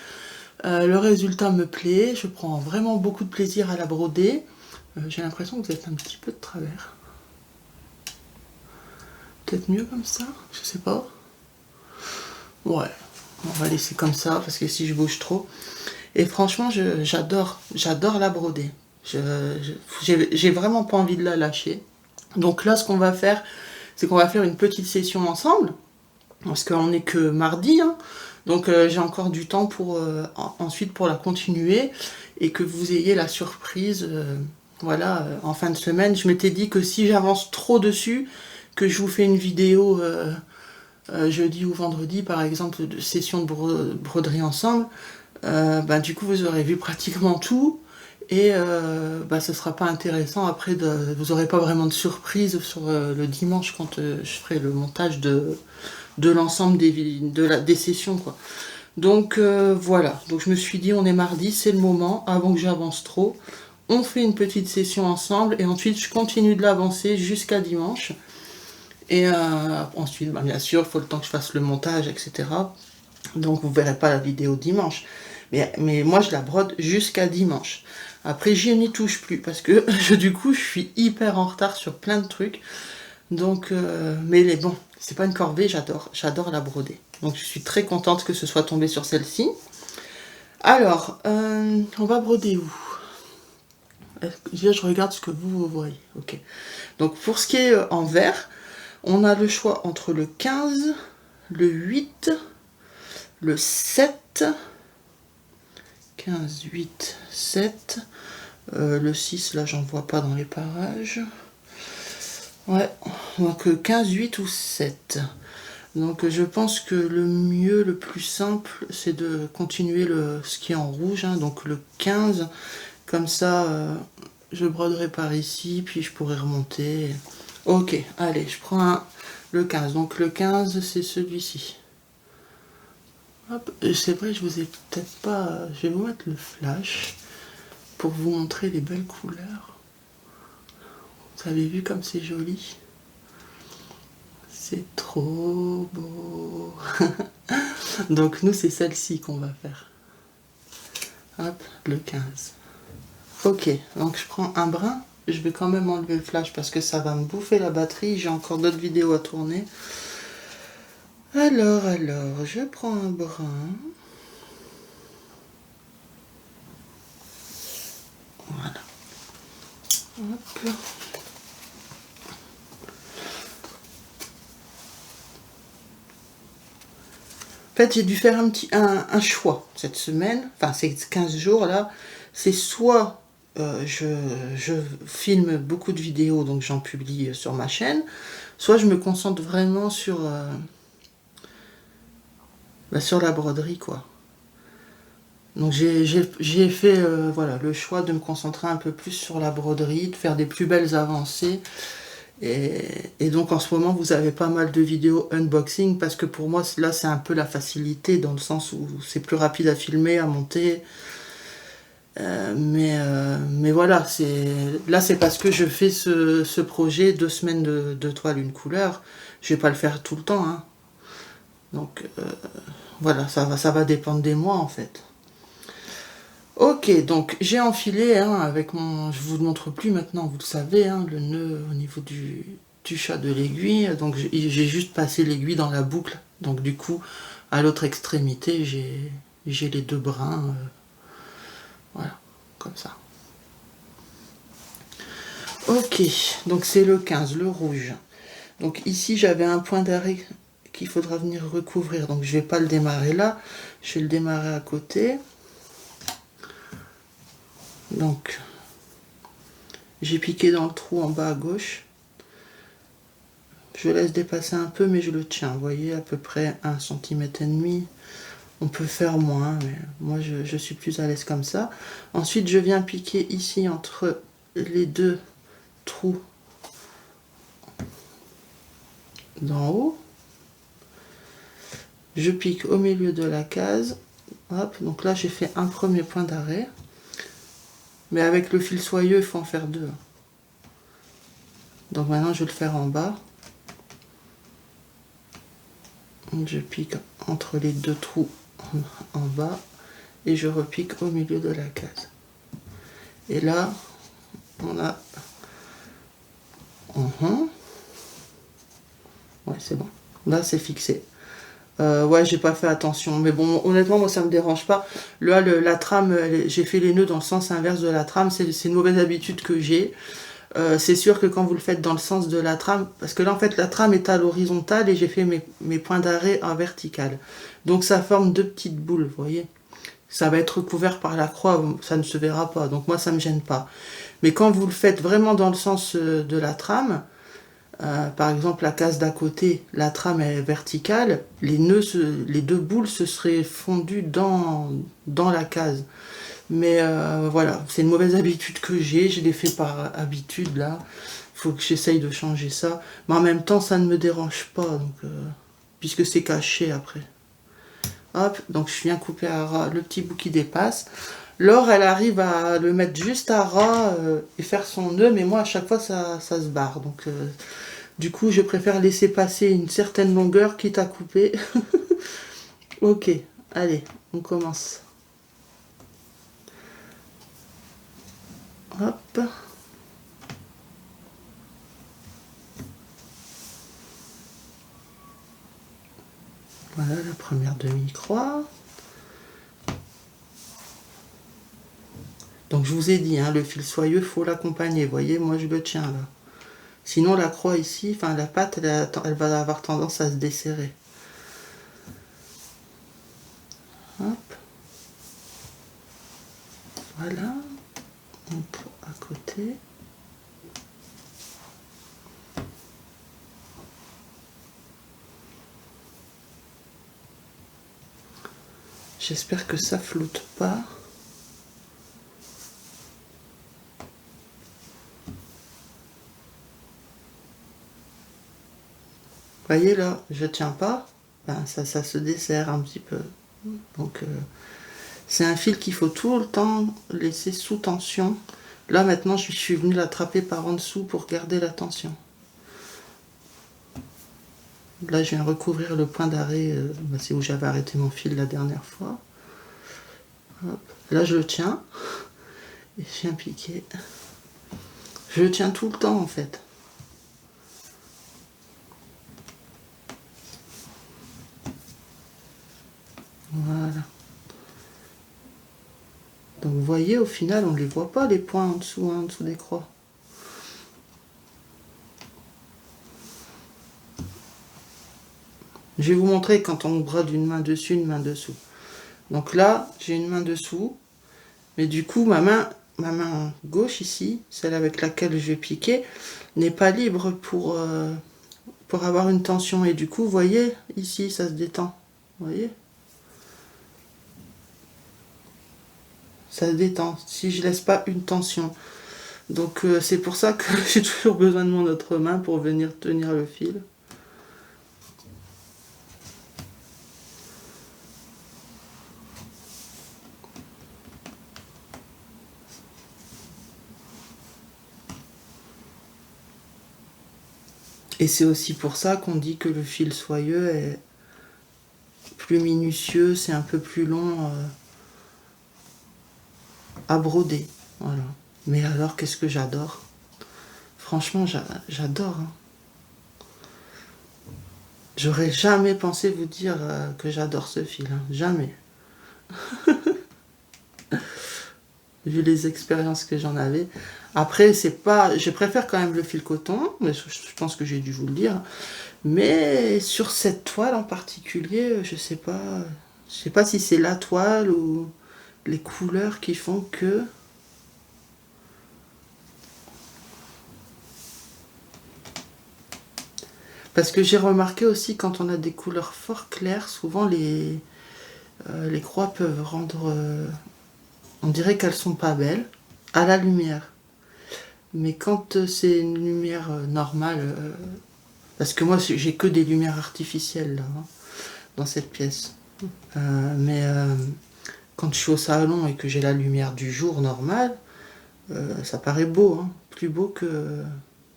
Le résultat me plaît, je prends vraiment beaucoup de plaisir à la broder. J'ai l'impression que vous êtes un petit peu de travers. Peut-être mieux comme ça, je sais pas. Ouais, on va laisser comme ça parce que si je bouge trop. Et franchement, j'adore la broder. J'ai vraiment pas envie de la lâcher. Donc là, ce qu'on va faire, c'est qu'on va faire une petite session ensemble. Parce qu'on n'est que mardi, hein. Donc j'ai encore du temps pour ensuite pour la continuer et que vous ayez la surprise voilà, en fin de semaine. Je m'étais dit que si j'avance trop dessus, que je vous fais une vidéo jeudi ou vendredi par exemple de session de broderie ensemble, bah, du coup vous aurez vu pratiquement tout et bah, ce sera pas intéressant après, vous aurez pas vraiment de surprise sur le dimanche quand je ferai le montage de l'ensemble des sessions quoi. Donc voilà, donc je me suis dit on est mardi, c'est le moment, avant que j'avance trop, on fait une petite session ensemble et ensuite je continue de l'avancer jusqu'à dimanche. Et ensuite, bah, bien sûr, il faut le temps que je fasse le montage, etc. Donc vous ne verrez pas la vidéo dimanche. Mais moi, je la brode jusqu'à dimanche. Après, j'y n'y touche plus parce que du coup, je suis hyper en retard sur plein de trucs. Donc, mais bon, c'est pas une corvée, j'adore la broder. Donc je suis très contente que ce soit tombé sur celle-ci. Alors, on va broder où? Je regarde ce que vous voyez. Ok. Donc pour ce qui est en vert, on a le choix entre le 15, le 8, le 7, 15, 8, 7, le 6, là j'en vois pas dans les parages. Ouais, donc 15, 8 ou 7. Donc je pense que le mieux, le plus simple, c'est de continuer ce qui est en rouge, hein, donc le 15, comme ça je broderai par ici, puis je pourrai remonter. Ok, allez, je prends le 15. Donc le 15, c'est celui-ci. Hop, c'est vrai, je vous ai peut-être pas... Je vais vous mettre le flash pour vous montrer les belles couleurs. Vous avez vu comme c'est joli? C'est trop beau. Donc nous, c'est celle-ci qu'on va faire. Hop, le 15. Ok, donc je prends un brin. Je vais quand même enlever le flash parce que ça va me bouffer la batterie. J'ai encore d'autres vidéos à tourner. Alors, je prends un brin. Voilà. Hop. En fait, j'ai dû faire un choix cette semaine, enfin ces 15 jours là. C'est soit je filme beaucoup de vidéos, donc j'en publie sur ma chaîne, soit je me concentre vraiment sur la broderie quoi. Donc j'ai fait voilà, le choix de me concentrer un peu plus sur la broderie, de faire des plus belles avancées. Et donc en ce moment vous avez pas mal de vidéos unboxing parce que pour moi là c'est un peu la facilité dans le sens où c'est plus rapide à filmer, à monter. Mais voilà, là c'est parce que je fais ce projet 2 semaines de toile une couleur. Je vais pas le faire tout le temps. Hein. Donc voilà, ça va dépendre des mois en fait. Ok, donc j'ai enfilé hein, avec mon... Je vous le montre plus maintenant, vous le savez, hein, le nœud au niveau du chat de l'aiguille. Donc j'ai juste passé l'aiguille dans la boucle. Donc du coup, à l'autre extrémité, j'ai les deux brins. Voilà, comme ça. Ok, donc c'est le 15, le rouge. Donc ici j'avais un point d'arrêt qu'il faudra venir recouvrir. Donc je vais pas le démarrer là, je vais le démarrer à côté. Donc j'ai piqué dans le trou en bas à gauche. Je laisse dépasser un peu mais je le tiens. Vous voyez, à peu près 1,5 cm. On peut faire moins, mais moi je suis plus à l'aise comme ça. Ensuite je viens piquer ici entre les deux trous d'en haut. Je pique au milieu de la case. Hop, donc là j'ai fait un premier point d'arrêt. Mais avec le fil soyeux, il faut en faire deux. Donc maintenant je vais le faire en bas. Je pique entre les deux trous en bas et je repique au milieu de la case. Et là, on a... Ouais, c'est bon. Là, c'est fixé. Ouais, j'ai pas fait attention. Mais bon, honnêtement, moi, ça me dérange pas. Là, la trame, j'ai fait les nœuds dans le sens inverse de la trame. C'est une mauvaise habitude que j'ai. C'est sûr que quand vous le faites dans le sens de la trame, parce que là, en fait, la trame est à l'horizontale et j'ai fait mes points d'arrêt en vertical. Donc, ça forme deux petites boules, vous voyez. Ça va être recouvert par la croix, ça ne se verra pas. Donc, moi, ça me gêne pas. Mais quand vous le faites vraiment dans le sens de la trame, par exemple, la case d'à côté, la trame est verticale, les nœuds, les deux boules se seraient fondues dans la case. Mais voilà, c'est une mauvaise habitude que j'ai, je l'ai fait par habitude là. Il faut que j'essaye de changer ça. Mais en même temps, ça ne me dérange pas, donc, puisque c'est caché après. Hop, donc je viens couper à ras le petit bout qui dépasse. Laure, elle arrive à le mettre juste à ras et faire son nœud, mais moi à chaque fois ça se barre. Donc du coup, je préfère laisser passer une certaine longueur quitte à couper. Ok, allez, on commence. Hop. Voilà la première demi-croix. Donc je vous ai dit, hein, le fil soyeux, faut l'accompagner. Vous voyez, moi je le tiens là. Sinon la croix ici, enfin la patte, elle va avoir tendance à se desserrer. Hop. Voilà. Donc à côté. J'espère que ça floute pas. Vous voyez là, je tiens pas, ben, ça se dessert un petit peu. Donc c'est un fil qu'il faut tout le temps laisser sous tension. Là maintenant je suis venue l'attraper par en dessous pour garder la tension. Là je viens recouvrir le point d'arrêt, ben, c'est où j'avais arrêté mon fil la dernière fois. Hop. Là je le tiens et je viens piquer. Je le tiens tout le temps en fait. Voilà. Donc vous voyez, au final, on ne les voit pas, les points en dessous des croix. Je vais vous montrer quand on brode une main dessus, une main dessous. Donc là, j'ai une main dessous, mais du coup, ma main gauche ici, celle avec laquelle je vais piquer, n'est pas libre pour avoir une tension. Et du coup, vous voyez, ici, ça se détend. Vous voyez ? Ça se détend, si je laisse pas une tension. Donc c'est pour ça que j'ai toujours besoin de mon autre main pour venir tenir le fil. Et c'est aussi pour ça qu'on dit que le fil soyeux est plus minutieux, c'est un peu plus long à broder. Voilà. Mais alors, qu'est-ce que j'adore. Franchement, j'adore. Hein. J'aurais jamais pensé vous dire que j'adore ce fil. Hein. Jamais. vu les expériences que j'en avais. Après, c'est pas, je préfère quand même le fil coton, mais je pense que j'ai dû vous le dire. Mais sur cette toile en particulier, je sais pas si c'est la toile ou les couleurs qui font que. Parce que j'ai remarqué aussi quand on a des couleurs fort claires, souvent les croix peuvent rendre, on dirait qu'elles sont pas belles à la lumière. Mais quand c'est une lumière normale, parce que moi j'ai que des lumières artificielles là, hein, dans cette pièce. Mais quand je suis au salon et que j'ai la lumière du jour normale, ça paraît beau, hein, plus beau que.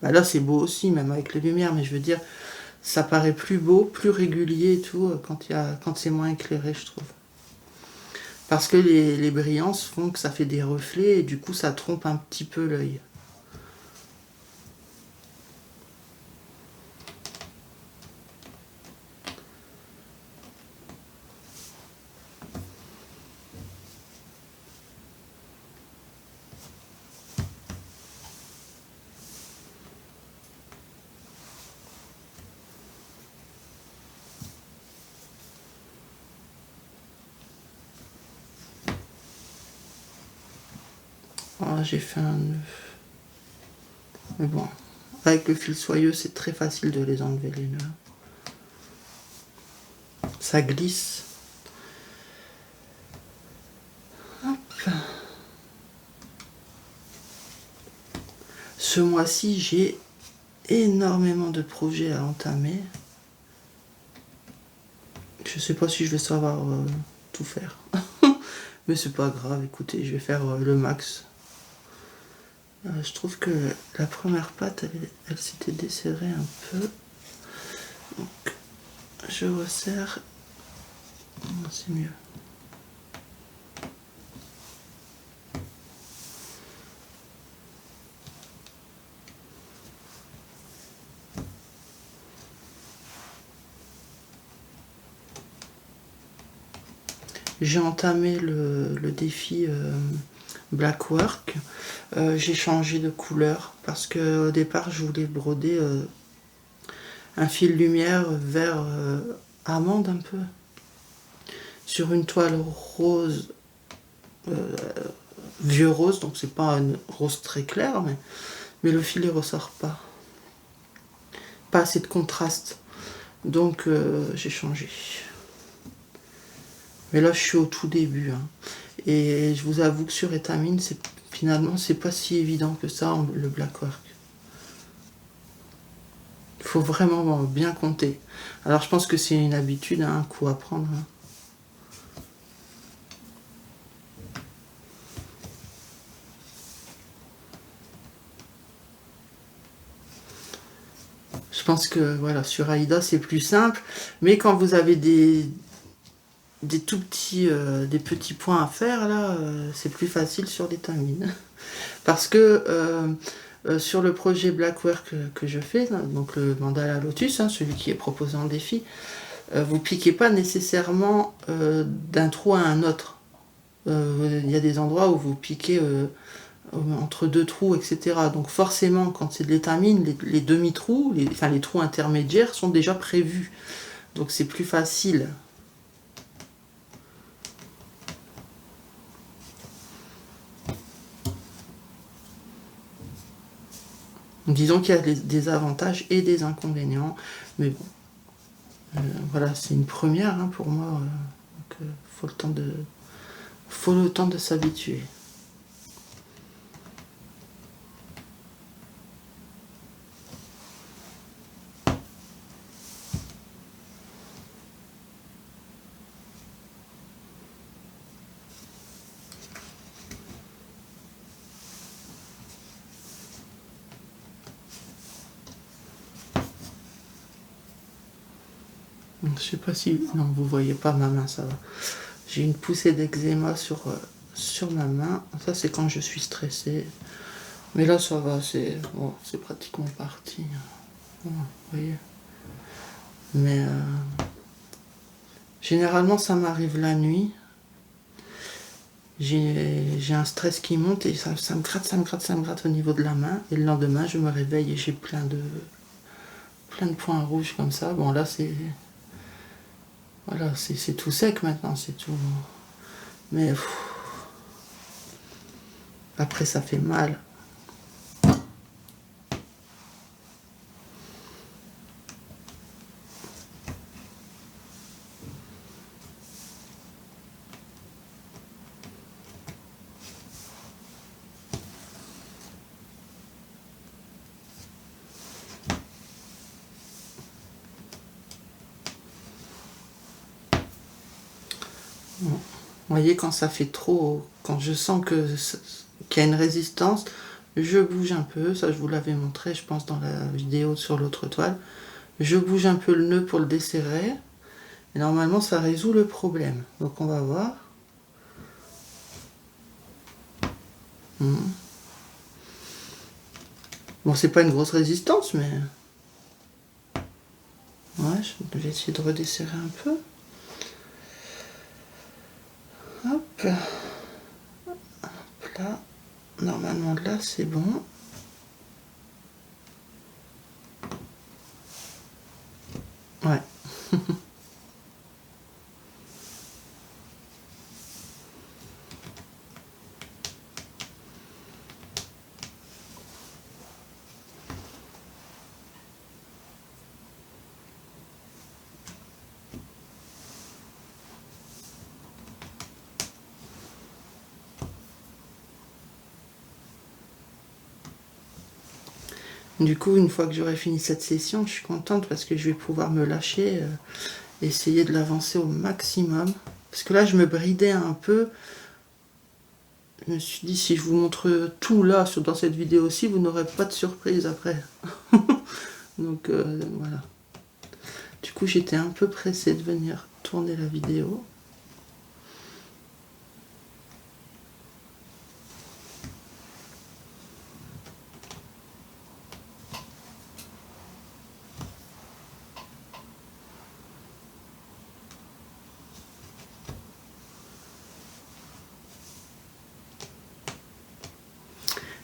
Bah là c'est beau aussi, même avec les lumières, mais je veux dire, ça paraît plus beau, plus régulier et tout quand c'est moins éclairé, je trouve. Parce que les brillances font que ça fait des reflets et du coup ça trompe un petit peu l'œil. Ah, j'ai fait un nœud. Mais bon, avec le fil soyeux, c'est très facile de les enlever les nœuds. Ça glisse. Hop. Ce mois-ci, j'ai énormément de projets à entamer. Je sais pas si je vais savoir tout faire. Mais c'est pas grave, écoutez, je vais faire le max. Je trouve que la première pâte, elle s'était desserrée un peu. Donc, je resserre. C'est mieux. J'ai entamé le défi Blackwork. J'ai changé de couleur parce que au départ je voulais broder un fil lumière vert amande un peu sur une toile rose, vieux rose, donc c'est pas une rose très claire, mais le fil il ressort pas. Pas assez de contraste. Donc j'ai changé. Mais là je suis au tout début. Hein. Et je vous avoue que sur Étamine, finalement c'est pas si évident que ça le Blackwork. Il faut vraiment bien compter. Alors je pense que c'est une habitude, hein, un coup à prendre. Hein. Je pense que voilà, sur Aïda c'est plus simple, mais quand vous avez des tout petits, des petits points à faire là, c'est plus facile sur l'Étamine. Parce que sur le projet Blackwork que je fais, donc le mandala lotus, hein, celui qui est proposé en défi, vous piquez pas nécessairement d'un trou à un autre. Il y a des endroits où vous piquez entre deux trous, etc. Donc forcément, quand c'est de l'étamine, les demi-trous, les trous intermédiaires sont déjà prévus. Donc c'est plus facile. Disons qu'il y a des avantages et des inconvénients, mais bon, voilà, c'est une première hein, pour moi, donc faut le temps de s'habituer. Je sais pas si... Non, vous voyez pas ma main, ça va. J'ai une poussée d'eczéma sur ma main. Ça, c'est quand je suis stressée. Mais là, ça va, c'est pratiquement parti. Voilà, vous voyez. Mais généralement, ça m'arrive la nuit. j'ai un stress qui monte et ça me gratte, ça me gratte, ça me gratte au niveau de la main. Et le lendemain, je me réveille et j'ai plein de points rouges comme ça. Bon, là, c'est... Voilà, c'est tout sec maintenant, c'est tout... Mais... après, ça fait mal. Bon. Vous voyez, quand ça fait trop, quand je sens qu'il y a une résistance, je bouge un peu. Ça, je vous l'avais montré, je pense, dans la vidéo sur l'autre toile. Je bouge un peu le nœud pour le desserrer. Et normalement, ça résout le problème. Donc, on va voir. Bon, c'est pas une grosse résistance, mais... ouais, je vais essayer de redesserrer un peu. Hop. Hop là. Normalement, là, c'est bon. Ouais. Du coup, une fois que j'aurai fini cette session, je suis contente parce que je vais pouvoir me lâcher, essayer de l'avancer au maximum. Parce que là, je me bridais un peu. Je me suis dit, si je vous montre tout là, dans cette vidéo aussi, vous n'aurez pas de surprise après. Donc, voilà. Du coup, j'étais un peu pressée de venir tourner la vidéo.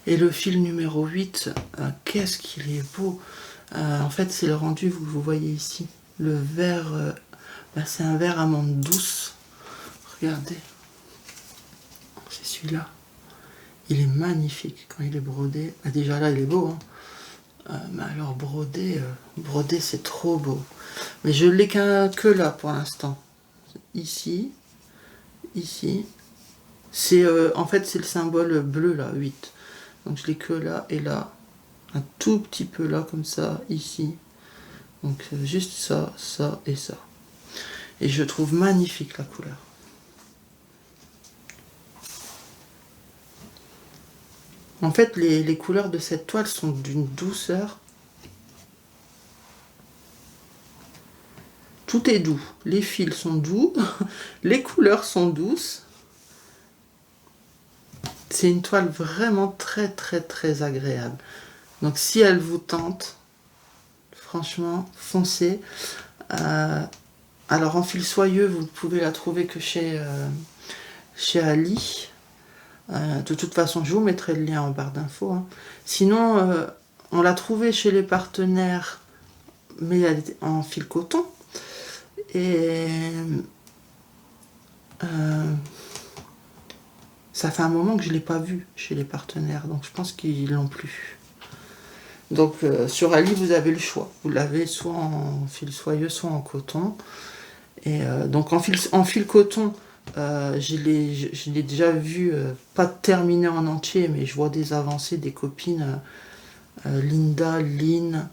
Et le fil numéro 8, qu'est-ce qu'il est beau. En fait, c'est le rendu, vous voyez ici. Le vert, c'est un vert amande douce. Regardez. C'est celui-là. Il est magnifique quand il est brodé. Ah, déjà là, il est beau. Mais alors brodé, c'est trop beau. Mais je l'ai que là pour l'instant. Ici. Ici. C'est en fait, c'est le symbole bleu là, 8. Donc je l'ai que là et là. Un tout petit peu là, comme ça, ici. Donc juste ça, ça et ça. Et je trouve magnifique la couleur. En fait, les couleurs de cette toile sont d'une douceur. Tout est doux. Les fils sont doux. Les couleurs sont douces. C'est une toile vraiment très très très agréable. Donc si elle vous tente, franchement, foncez. Alors en fil soyeux, vous ne pouvez la trouver que chez Ali. De toute façon, je vous mettrai le lien en barre d'infos. Sinon, on l'a trouvée chez les partenaires, mais elle est en fil coton. Et ça fait un moment que je ne l'ai pas vue chez les partenaires, donc je pense qu'ils l'ont plus. Donc sur Ali, vous avez le choix. Vous l'avez soit en fil soyeux, soit en coton. Et donc en fil coton, je l'ai déjà vu, pas terminé en entier, mais je vois des avancées des copines Linda, Lynn,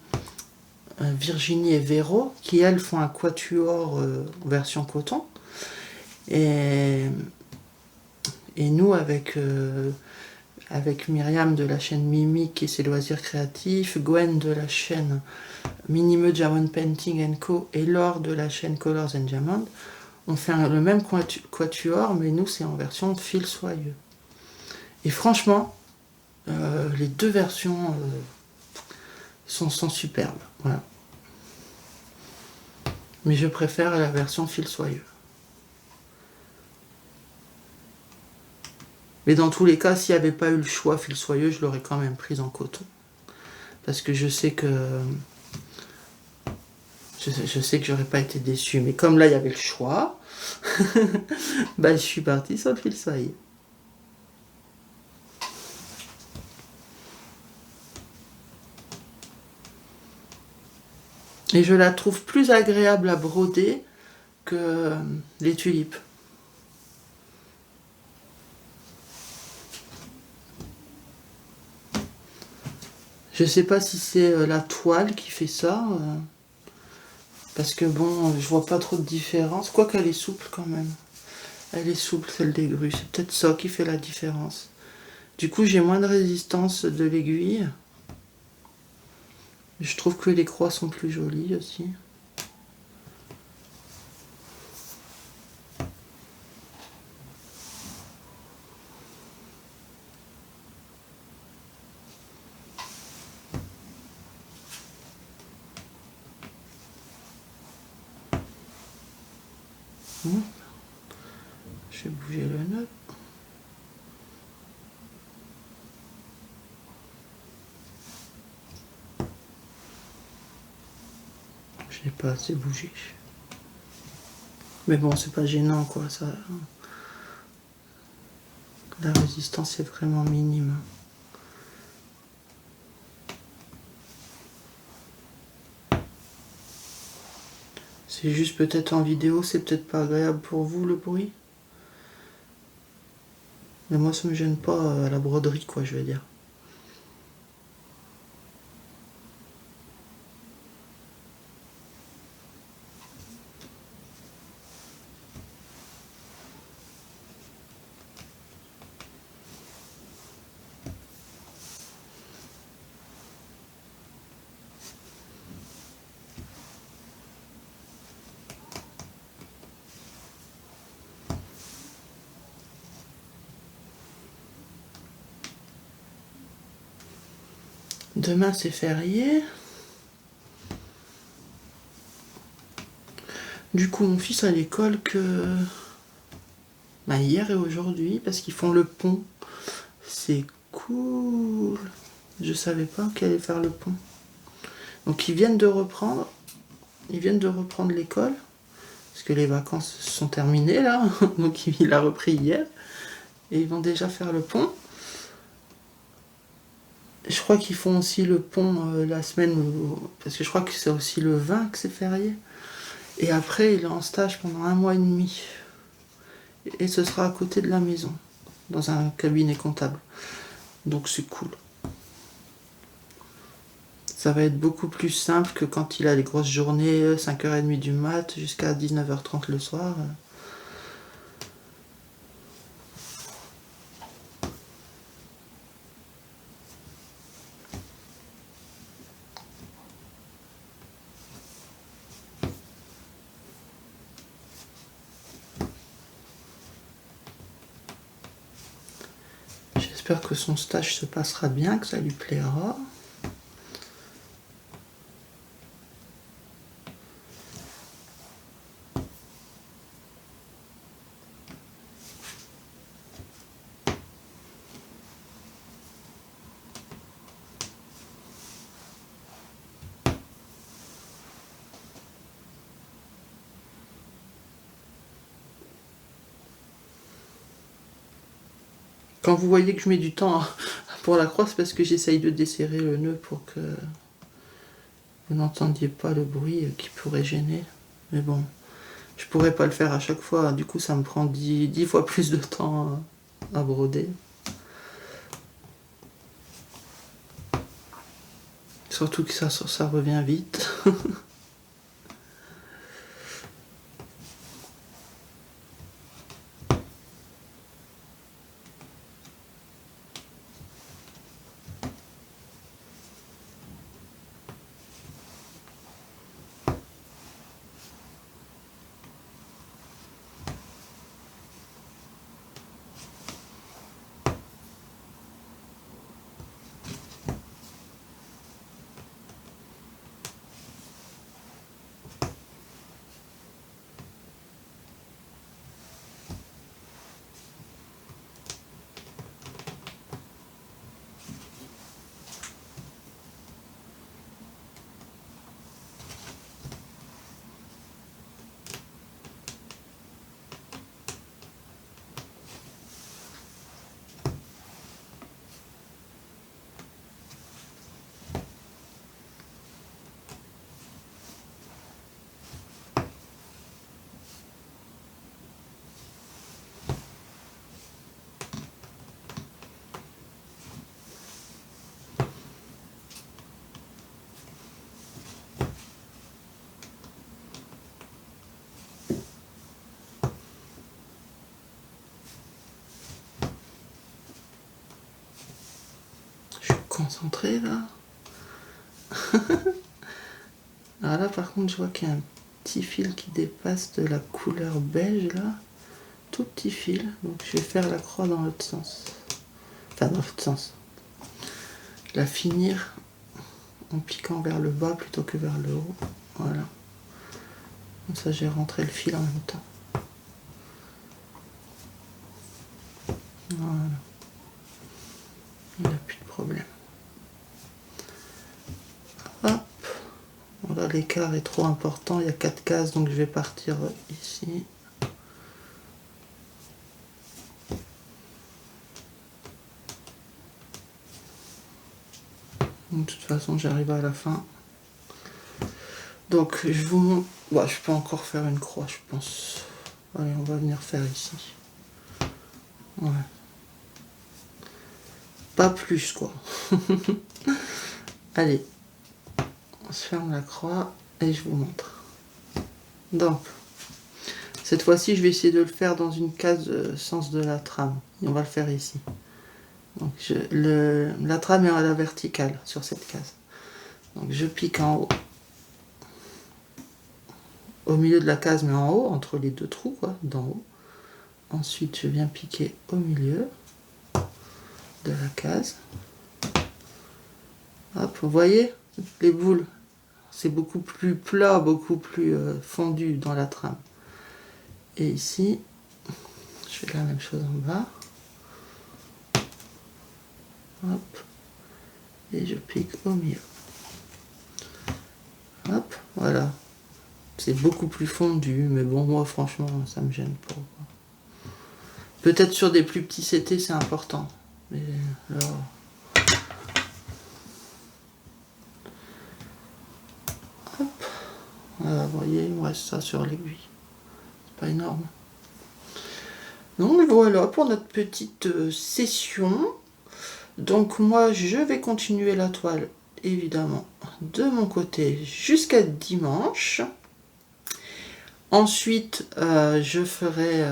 Virginie et Véro, qui elles font un quatuor version coton. Et nous, avec Myriam de la chaîne Mimique et ses loisirs créatifs, Gwen de la chaîne Minime Diamond Painting Co. et Laure de la chaîne Colors and Diamond, on fait le même quatuor, mais nous c'est en version fil soyeux. Et franchement, les deux versions sont superbes. Voilà. Mais je préfère la version fil soyeux. Mais dans tous les cas, s'il n'y avait pas eu le choix fil soyeux, je l'aurais quand même prise en coton. Parce que je sais que j'aurais pas été déçue. Mais comme là, il y avait le choix, bah, je suis partie sur le fil soyeux. Et je la trouve plus agréable à broder que les tulipes. Je sais pas si c'est la toile qui fait ça. Parce que bon, je vois pas trop de différence. Quoique elle est souple quand même. Elle est souple, celle des grues. C'est peut-être ça qui fait la différence. Du coup, j'ai moins de résistance de l'aiguille. Je trouve que les croix sont plus jolies aussi. Je vais bouger le nœud. Je n'ai pas assez bougé. Mais bon, c'est pas gênant quoi. Ça, la résistance est vraiment minime. C'est juste peut-être en vidéo, c'est peut-être pas agréable pour vous le bruit. Mais moi, ça me gêne pas à la broderie, quoi, je veux dire. Demain, c'est férié. Du coup, mon fils à l'école que... Bah, hier et aujourd'hui, parce qu'ils font le pont. C'est cool. Je savais pas qu'ils allaient faire le pont. Donc, ils viennent de reprendre. Ils viennent de reprendre l'école. Parce que les vacances sont terminées, là. Donc, il a repris hier. Et ils vont déjà faire le pont. Je crois qu'ils font aussi le pont la semaine parce que je crois que c'est aussi le 20 que c'est férié. Et après, il est en stage pendant 1 mois et demi. Et ce sera à côté de la maison, dans un cabinet comptable. Donc c'est cool. Ça va être beaucoup plus simple que quand il a les grosses journées, 5h30 du mat jusqu'à 19h30 le soir. J'espère que son stage se passera bien, que ça lui plaira. Quand vous voyez que je mets du temps pour la croix, c'est parce que j'essaye de desserrer le nœud pour que vous n'entendiez pas le bruit qui pourrait gêner. Mais bon, je pourrais pas le faire à chaque fois. Du coup, ça me prend 10 fois plus de temps à broder. Surtout que ça revient vite. concentrer là. Alors là par contre je vois qu'il y a un petit fil qui dépasse de la couleur beige là. Tout petit fil. Donc je vais faire la croix dans l'autre sens. Enfin dans l'autre sens. La finir en piquant vers le bas plutôt que vers le haut. Voilà. Comme ça j'ai rentré le fil en même temps. Voilà. Il n'y a plus de problème. Hop. Voilà, l'écart est trop important. Il y a 4 cases, donc je vais partir ici. De toute façon, j'arrive à la fin. Donc, je vous montre. Bah, je peux encore faire une croix, je pense. Allez, on va venir faire ici. Ouais. Pas plus, quoi. Allez. On se ferme la croix et je vous montre. Donc, cette fois-ci, je vais essayer de le faire dans une case sens de la trame. Et on va le faire ici. Donc la trame est à la verticale sur cette case. Donc je pique en haut. Au milieu de la case, mais en haut, entre les deux trous, quoi, d'en haut. Ensuite, je viens piquer au milieu de la case. Hop, vous voyez les boules? C'est beaucoup plus plat, beaucoup plus fondu dans la trame. Et ici, je fais la même chose en bas. Hop. Et je pique au milieu. Hop, voilà. C'est beaucoup plus fondu, mais bon, moi, franchement, ça me gêne pas. Peut-être sur des plus petits CT, c'est important. Mais là... Hop. Voilà, vous voyez, il me reste ça sur l'aiguille. C'est pas énorme. Donc voilà pour notre petite session. Donc moi, je vais continuer la toile, évidemment, de mon côté jusqu'à dimanche. Ensuite, je ferai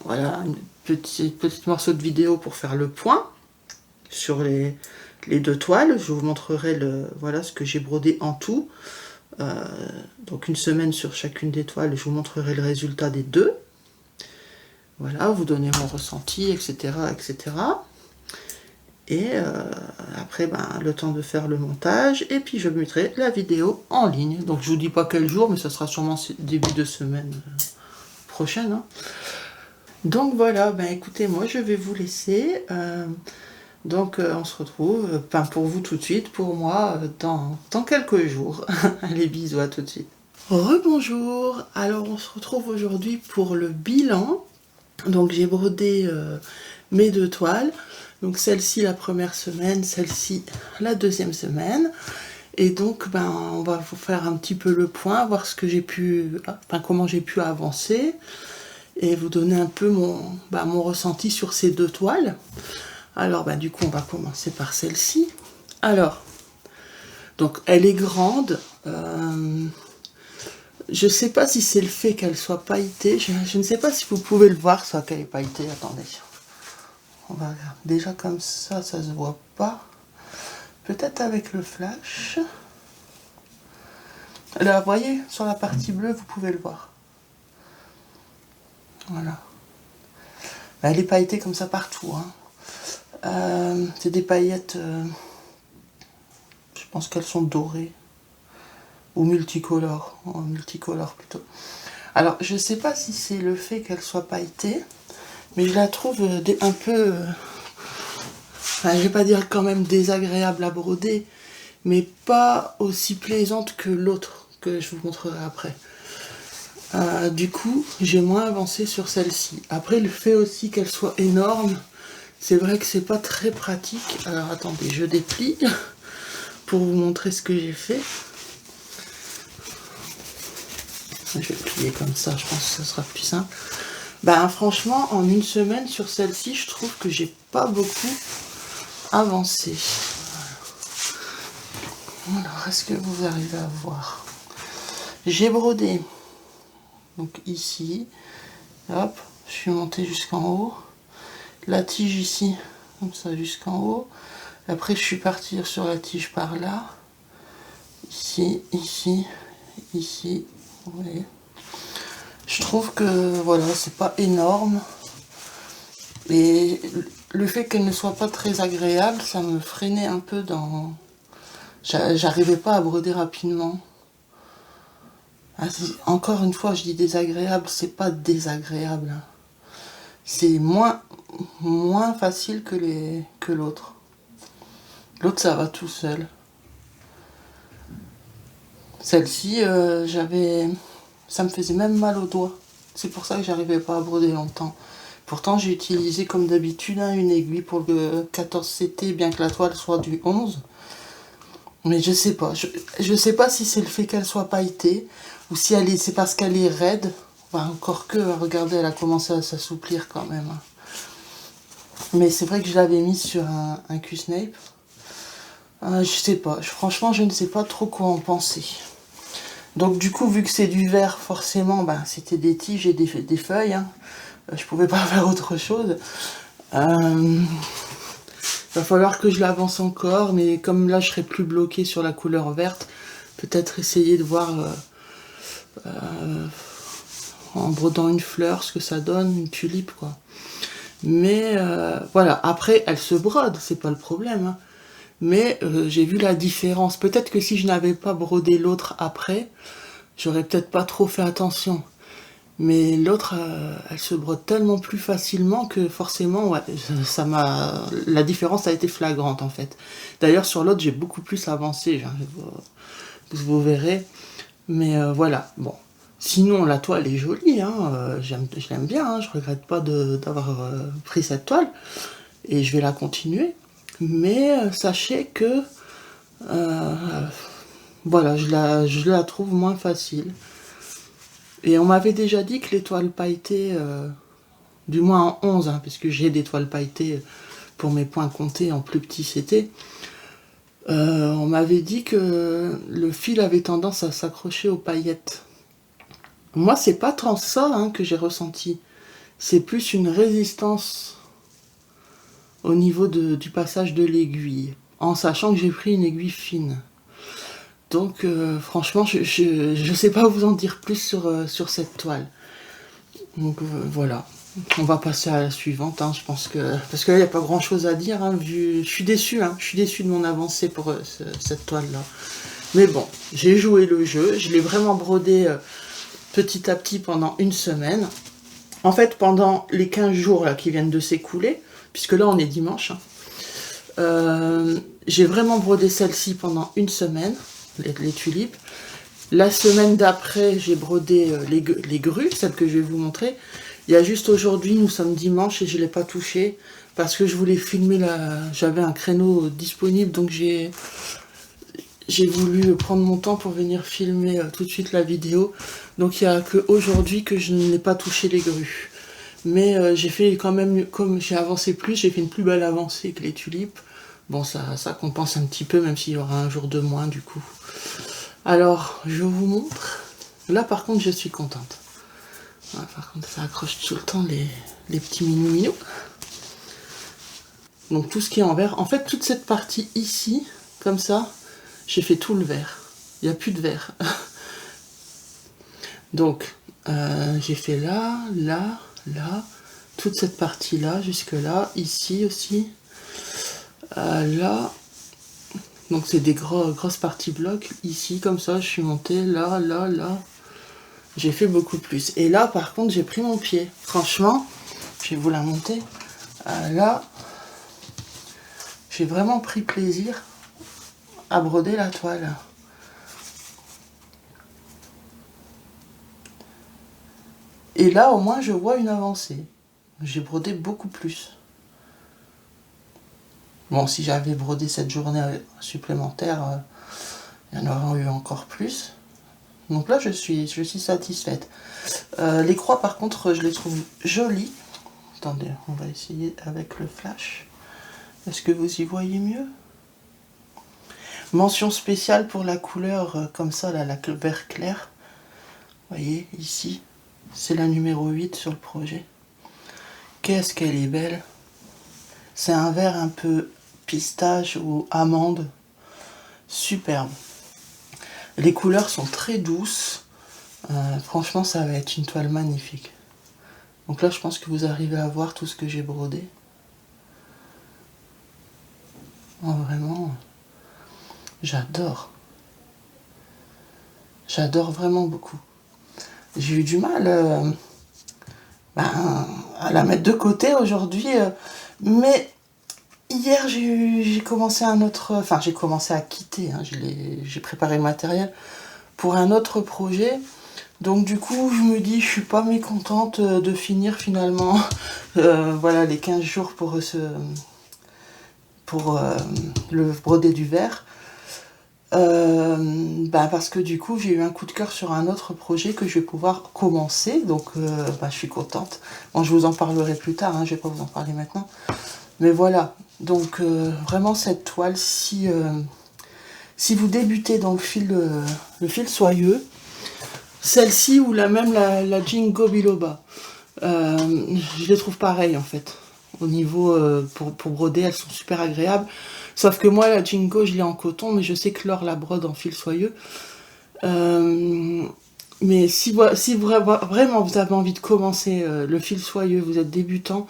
voilà, un petit morceau de vidéo pour faire le point sur les deux toiles. Je vous montrerai voilà, ce que j'ai brodé en tout. Donc une semaine sur chacune des toiles, je vous montrerai le résultat des deux. Voilà, vous donnez mon ressenti, etc. etc. Et après, le temps de faire le montage. Et puis, je mettrai la vidéo en ligne. Donc, je vous dis pas quel jour, mais ça sera sûrement début de semaine prochaine. Hein. Donc, voilà. Écoutez, moi, je vais vous laisser. Donc, on se retrouve, pour vous tout de suite, pour moi, dans quelques jours. Allez, bisous, à tout de suite. Rebonjour. Alors, on se retrouve aujourd'hui pour le bilan. Donc, j'ai brodé mes deux toiles. Donc celle-ci la première semaine, celle-ci la deuxième semaine. Et donc on va vous faire un petit peu le point, voir ce que j'ai pu, comment j'ai pu avancer et vous donner un peu mon ressenti sur ces deux toiles. Alors du coup on va commencer par celle-ci. Alors, donc elle est grande. Je ne sais pas si c'est le fait qu'elle soit pailletée. Je ne sais pas si vous pouvez le voir, ça qu'elle est pailletée. Attendez. On va regarder. Déjà comme ça se voit pas. Peut-être avec le flash. Là, vous voyez, sur la partie bleue, vous pouvez le voir. Voilà. Elle est pailletée comme ça partout. Hein. C'est des paillettes... je pense qu'elles sont dorées. Ou multicolores. Multicolores plutôt. Alors, je sais pas si c'est le fait qu'elle soit pailletée. Mais je la trouve un peu, je vais pas dire quand même désagréable à broder, mais pas aussi plaisante que l'autre, que je vous montrerai après. Du coup, j'ai moins avancé sur celle-ci. Après, le fait aussi qu'elle soit énorme, c'est vrai que c'est pas très pratique. Alors attendez, je déplie pour vous montrer ce que j'ai fait. Je vais plier comme ça, je pense que ça sera plus simple. Franchement, en une semaine sur celle-ci, je trouve que j'ai pas beaucoup avancé. Alors, est-ce que vous arrivez à voir? J'ai brodé. Donc ici, hop, je suis montée jusqu'en haut. La tige ici, comme ça jusqu'en haut. Après, je suis partie sur la tige par là. Ici, ici, ici. Vous voyez. Je trouve que voilà, c'est pas énorme. Et le fait qu'elle ne soit pas très agréable, ça me freinait un peu dans... J'arrivais pas à broder rapidement. Encore une fois, je dis désagréable, c'est pas désagréable. C'est moins facile que l'autre. L'autre, ça va tout seul. Celle-ci, ça me faisait même mal aux doigts. C'est pour ça que j'arrivais pas à broder longtemps. Pourtant, j'ai utilisé comme d'habitude une aiguille pour le 14CT, bien que la toile soit du 11. Mais je sais pas. Je sais pas si c'est le fait qu'elle soit pailletée ou si c'est parce qu'elle est raide. Enfin, encore que, regardez, elle a commencé à s'assouplir quand même. Mais c'est vrai que je l'avais mise sur un Q-Snape. Je sais pas. Franchement, je ne sais pas trop quoi en penser. Donc du coup, vu que c'est du verre, forcément, c'était des tiges et des feuilles. Hein. Je pouvais pas faire autre chose. Va falloir que je l'avance encore, mais comme là je serai plus bloqué sur la couleur verte, peut-être essayer de voir en brodant une fleur ce que ça donne, une tulipe quoi. Mais voilà, après elle se brode, c'est pas le problème. Hein. Mais j'ai vu la différence. Peut-être que si je n'avais pas brodé l'autre après, j'aurais peut-être pas trop fait attention. Mais l'autre, elle se brode tellement plus facilement que forcément, ouais, la différence a été flagrante en fait. D'ailleurs, sur l'autre, j'ai beaucoup plus avancé, vous verrez. Mais voilà, bon. Sinon, la toile est jolie, hein, je l'aime bien, hein, je regrette pas d'avoir pris cette toile. Et je vais la continuer. Mais sachez que, voilà, je la trouve moins facile. Et on m'avait déjà dit que les toiles pailletées, du moins en 11, hein, puisque j'ai des toiles pailletées pour mes points comptés en plus petit CT, on m'avait dit que le fil avait tendance à s'accrocher aux paillettes. Moi, c'est pas tant ça hein, que j'ai ressenti. C'est plus une résistance au niveau du passage de l'aiguille, en sachant que j'ai pris une aiguille fine. Donc franchement, je sais pas vous en dire plus sur cette toile. Donc voilà. On va passer à la suivante, hein, je pense que... Parce que là, il n'y a pas grand-chose à dire, hein, je suis déçu, hein, je suis déçu de mon avancée pour cette toile-là. Mais bon, j'ai joué le jeu, je l'ai vraiment brodé petit à petit pendant une semaine. En fait, pendant les 15 jours là, qui viennent de s'écouler, puisque là, on est dimanche, hein, j'ai vraiment brodé celle-ci pendant une semaine, les tulipes. La semaine d'après, j'ai brodé les grues, celles que je vais vous montrer. Il y a juste aujourd'hui, nous sommes dimanche et je ne l'ai pas touché parce que je voulais filmer j'avais un créneau disponible, donc j'ai voulu prendre mon temps pour venir filmer tout de suite la vidéo. Donc il n'y a qu'aujourd'hui que je n'ai pas touché les grues. Mais j'ai fait quand même, comme j'ai avancé plus, j'ai fait une plus belle avancée que les tulipes. Bon, ça compense un petit peu, même s'il y aura un jour de moins du coup. Alors, je vous montre. Là, par contre, je suis contente. Ah, par contre, ça accroche tout le temps les petits minous. Donc, tout ce qui est en vert. En fait, toute cette partie ici, comme ça, j'ai fait tout le vert. Il n'y a plus de vert. Donc, j'ai fait là, là, là. Toute cette partie-là, jusque-là. Ici aussi. Là. Donc, c'est des grosses parties blocs. Ici, comme ça, je suis montée là, là, là. J'ai fait beaucoup plus. Et là, par contre, j'ai pris mon pied. Franchement, je vais vous la monter. Là, j'ai vraiment pris plaisir à broder la toile. Et là, au moins, je vois une avancée. J'ai brodé beaucoup plus. Bon, si j'avais brodé cette journée supplémentaire, il y en aurait eu encore plus. Donc là, je suis satisfaite. Les croix, par contre, je les trouve jolies. Attendez, on va essayer avec le flash. Est-ce que vous y voyez mieux? Mention spéciale pour la couleur comme ça, là, la vert clair. Vous voyez, ici, c'est la numéro 8 sur le projet. Qu'est-ce qu'elle est belle! C'est un vert un peu pistache ou amande. Superbe. Les couleurs sont très douces. Franchement, ça va être une toile magnifique. Donc là, je pense que vous arrivez à voir tout ce que j'ai brodé. Oh, vraiment, j'adore. J'adore vraiment beaucoup. J'ai eu du mal à la mettre de côté aujourd'hui. Mais hier, j'ai commencé un autre... Enfin, j'ai commencé à quitter. Hein, j'ai préparé le matériel pour un autre projet. Donc du coup, je me dis, je suis pas mécontente de finir finalement voilà, les 15 jours pour le broder du verre. Parce que du coup, j'ai eu un coup de cœur sur un autre projet que je vais pouvoir commencer. Donc je suis contente. Bon, je vous en parlerai plus tard, hein, je vais pas vous en parler maintenant. Mais voilà, donc vraiment cette toile, si vous débutez dans le fil soyeux, celle-ci ou la Jingo Biloba, je les trouve pareilles en fait. Au niveau, pour broder, elles sont super agréables. Sauf que moi, la Jingo, je l'ai en coton, mais je sais que Laure la brode en fil soyeux. Mais si vraiment vous avez envie de commencer le fil soyeux, vous êtes débutant,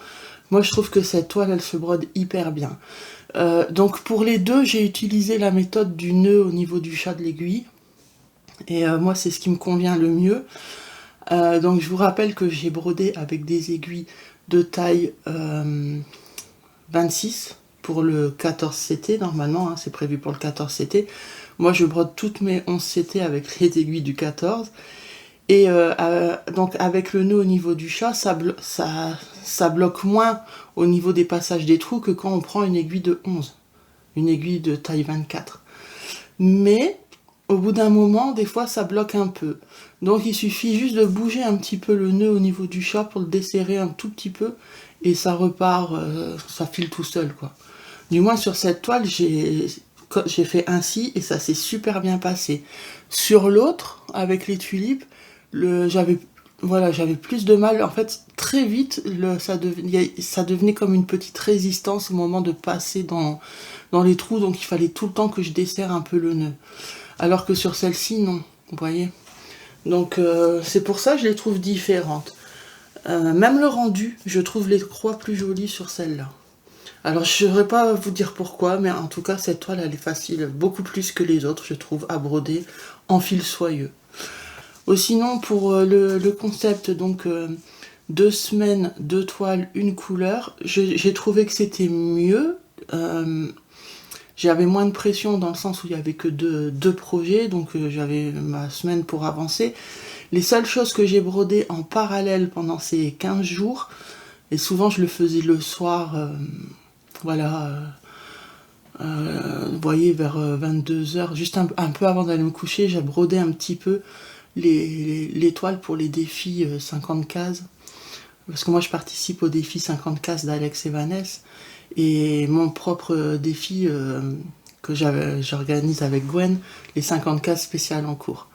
moi je trouve que cette toile, elle se brode hyper bien. Donc pour les deux, j'ai utilisé la méthode du nœud au niveau du chat de l'aiguille. Et moi, c'est ce qui me convient le mieux. Donc je vous rappelle que j'ai brodé avec des aiguilles de taille 26 pour le 14 CT normalement, hein, c'est prévu pour le 14 CT. Moi je brode toutes mes 11 CT avec les aiguilles du 14. Et donc avec le nœud au niveau du chat, ça bloque moins au niveau des passages des trous que quand on prend une aiguille de 11, une aiguille de taille 24. Mais au bout d'un moment, des fois, ça bloque un peu. Donc, il suffit juste de bouger un petit peu le nœud au niveau du chat pour le desserrer un tout petit peu. Et ça repart, ça file tout seul, quoi. Du moins, sur cette toile, j'ai fait ainsi et ça s'est super bien passé. Sur l'autre, avec les tulipes, j'avais plus de mal. En fait, très vite, ça devenait comme une petite résistance au moment de passer dans les trous. Donc, il fallait tout le temps que je desserre un peu le nœud. Alors que sur celle-ci, non, vous voyez. Donc c'est pour ça que je les trouve différentes. Même le rendu, je trouve les croix plus jolies sur celle-là. Alors je ne saurais pas vous dire pourquoi, mais en tout cas cette toile elle est facile, beaucoup plus que les autres, je trouve, à broder en fil soyeux. Sinon pour le concept, donc 2 semaines, 2 toiles, 1 couleur, j'ai trouvé que c'était mieux. J'avais moins de pression dans le sens où il n'y avait que deux projets, donc j'avais ma semaine pour avancer. Les seules choses que j'ai brodées en parallèle pendant ces 15 jours, et souvent je le faisais le soir, vous voyez, vers 22h, juste un peu avant d'aller me coucher, j'ai brodé un petit peu les toiles pour les défis 50 cases. Parce que moi je participe au défi 50 cases d'Alex et Vanessa. Et mon propre défi que j'organise avec Gwen, les 50 cases spéciales en cours.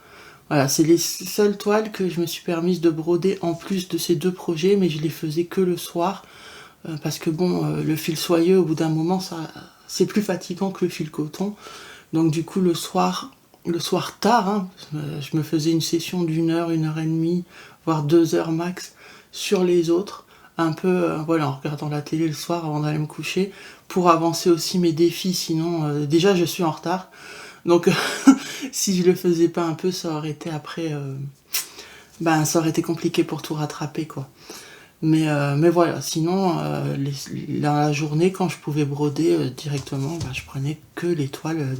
Voilà, c'est les seules toiles que je me suis permise de broder en plus de ces 2 projets, mais je les faisais que le soir, parce que bon, le fil soyeux, au bout d'un moment, c'est plus fatigant que le fil coton. Donc du coup, le soir tard, hein, je me faisais une session d'1 heure, 1 heure et demie, voire 2 heures max sur les autres. Un peu, en regardant la télé le soir avant d'aller me coucher, pour avancer aussi mes défis, sinon, déjà je suis en retard, donc si je le faisais pas un peu, ça aurait été après, ça aurait été compliqué pour tout rattraper, quoi. Mais voilà, sinon, dans la journée, quand je pouvais broder directement, je prenais que les toiles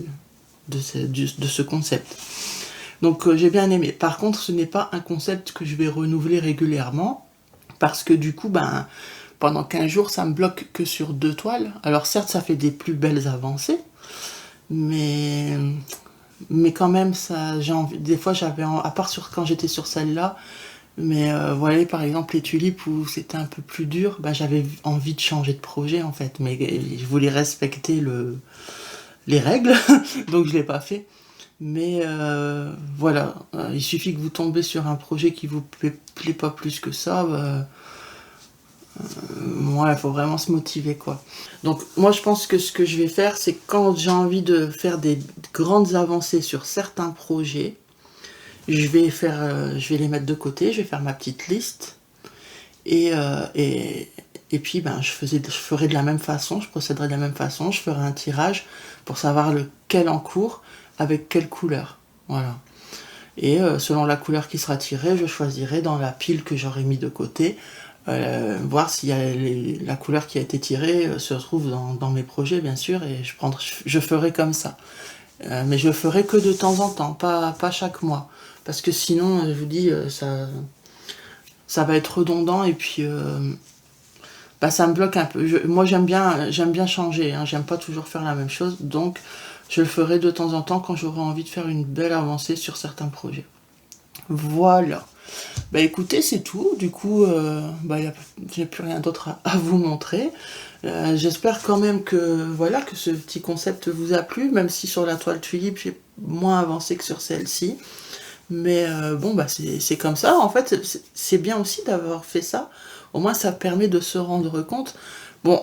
de ce concept. Donc j'ai bien aimé. Par contre, ce n'est pas un concept que je vais renouveler régulièrement, parce que du coup, pendant 15 jours, ça me bloque que sur 2 toiles. Alors certes, ça fait des plus belles avancées, mais quand même, des fois, à part quand j'étais sur celle-là, mais voilà, par exemple, les tulipes où c'était un peu plus dur, j'avais envie de changer de projet, en fait. Mais je voulais respecter les règles, donc je ne l'ai pas fait. Mais voilà, il suffit que vous tombez sur un projet qui vous plaît pas plus que ça, Ouais, il faut vraiment se motiver, quoi. Donc, moi, je pense que ce que je vais faire, c'est quand j'ai envie de faire des grandes avancées sur certains projets, je vais les mettre de côté, je vais faire ma petite liste. Et puis, ben, je ferai de la même façon, je procéderai de la même façon, je ferai un tirage pour savoir lequel en cours, avec quelle couleur. Voilà. Et selon la couleur qui sera tirée, je choisirai dans la pile que j'aurai mis de côté, voir si la couleur qui a été tirée se retrouve dans mes projets, bien sûr, et je ferai comme ça. Mais je ferai que de temps en temps, pas chaque mois. Parce que sinon, je vous dis, ça va être redondant, et puis ça me bloque un peu. Moi, j'aime bien changer, hein, j'aime pas toujours faire la même chose, donc je le ferai de temps en temps quand j'aurai envie de faire une belle avancée sur certains projets. Voilà. Bah écoutez, c'est tout. Du coup, j'ai plus rien d'autre à vous montrer. J'espère quand même que ce petit concept vous a plu, même si sur la toile tulipe, j'ai moins avancé que sur celle-ci. Mais c'est comme ça. En fait, c'est bien aussi d'avoir fait ça. Au moins, ça permet de se rendre compte. Bon,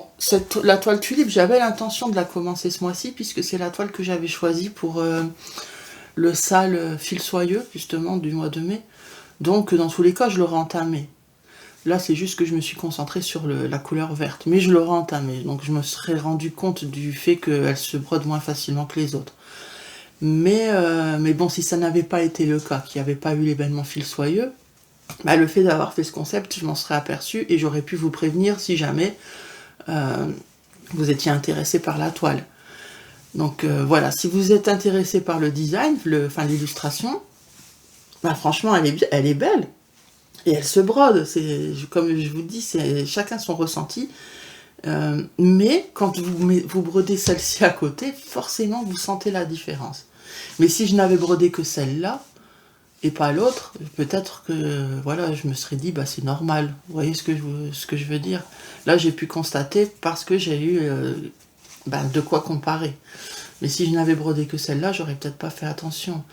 la toile tulipe, j'avais l'intention de la commencer ce mois-ci, puisque c'est la toile que j'avais choisie pour le sale fil soyeux, justement, du mois de mai. Donc, dans tous les cas, je l'aurais entamé. Là, c'est juste que je me suis concentrée sur la couleur verte. Mais je l'aurais entamé. Donc, je me serais rendu compte du fait qu'elle se brode moins facilement que les autres. Mais bon, si ça n'avait pas été le cas, qu'il n'y avait pas eu l'événement fil soyeux, le fait d'avoir fait ce concept, je m'en serais aperçu et j'aurais pu vous prévenir si jamais vous étiez intéressé par la toile. Donc voilà, si vous êtes intéressé par le design, l'illustration, franchement, elle est belle. Et elle se brode. Comme je vous dis, c'est chacun son ressenti. Mais quand vous brodez celle-ci à côté, forcément, vous sentez la différence. Mais si je n'avais brodé que celle-là, et pas l'autre, peut-être que je me serais dit, c'est normal. Vous voyez ce que je veux dire? Là, j'ai pu constater parce que j'ai eu de quoi comparer. Mais si je n'avais brodé que celle-là, j'aurais peut-être pas fait attention.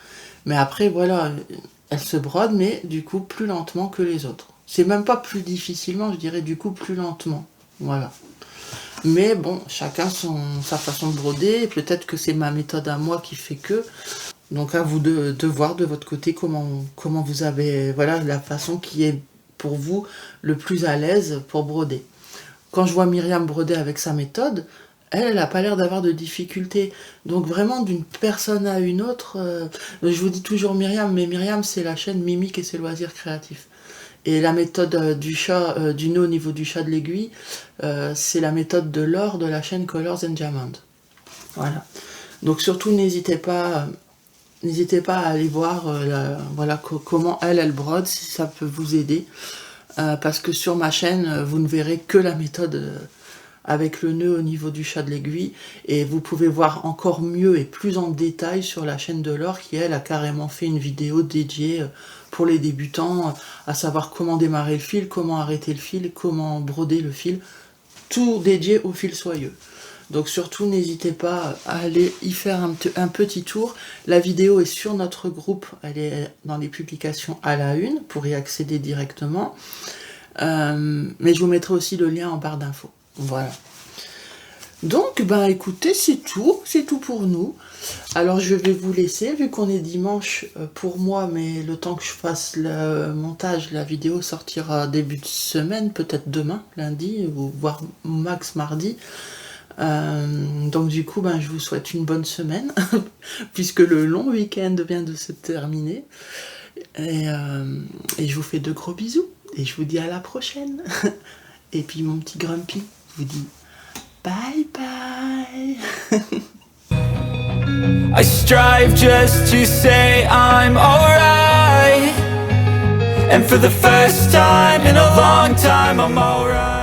Mais après, elle se brode, mais du coup plus lentement que les autres. C'est même pas plus difficilement, je dirais du coup plus lentement. Voilà. Mais bon, chacun sa façon de broder. Peut-être que c'est ma méthode à moi qui fait que. Donc à vous de voir de votre côté comment vous avez la façon qui est pour vous le plus à l'aise pour broder. Quand je vois Myriam broder avec sa méthode, elle n'a pas l'air d'avoir de difficultés. Donc vraiment d'une personne à une autre, je vous dis toujours Myriam, mais Myriam c'est la chaîne Mimique et ses loisirs créatifs. Et la méthode du nœud au niveau du chat de l'aiguille, c'est la méthode de l'or de la chaîne Colors and Diamond. Voilà. Donc surtout n'hésitez pas à aller voir comment elle brode, si ça peut vous aider. Parce que sur ma chaîne, vous ne verrez que la méthode avec le nœud au niveau du chat de l'aiguille. Et vous pouvez voir encore mieux et plus en détail sur la chaîne de l'or qui, elle, a carrément fait une vidéo dédiée pour les débutants, à savoir comment démarrer le fil, comment arrêter le fil, comment broder le fil. Tout dédié au fil soyeux. Donc surtout, n'hésitez pas à aller y faire un petit tour. La vidéo est sur notre groupe, elle est dans les publications à la une, pour y accéder directement. Mais je vous mettrai aussi le lien en barre d'infos. Voilà. Donc, écoutez, c'est tout pour nous. Alors je vais vous laisser, vu qu'on est dimanche pour moi, mais le temps que je fasse le montage, la vidéo sortira début de semaine, peut-être demain, lundi, ou voire max mardi. Donc du coup, je vous souhaite une bonne semaine, puisque le long week-end vient de se terminer. Et je vous fais de gros bisous, et je vous dis à la prochaine. Et puis mon petit Grumpy vous dit bye bye. I strive just to say I'm alright, and for the first time in a long time I'm alright.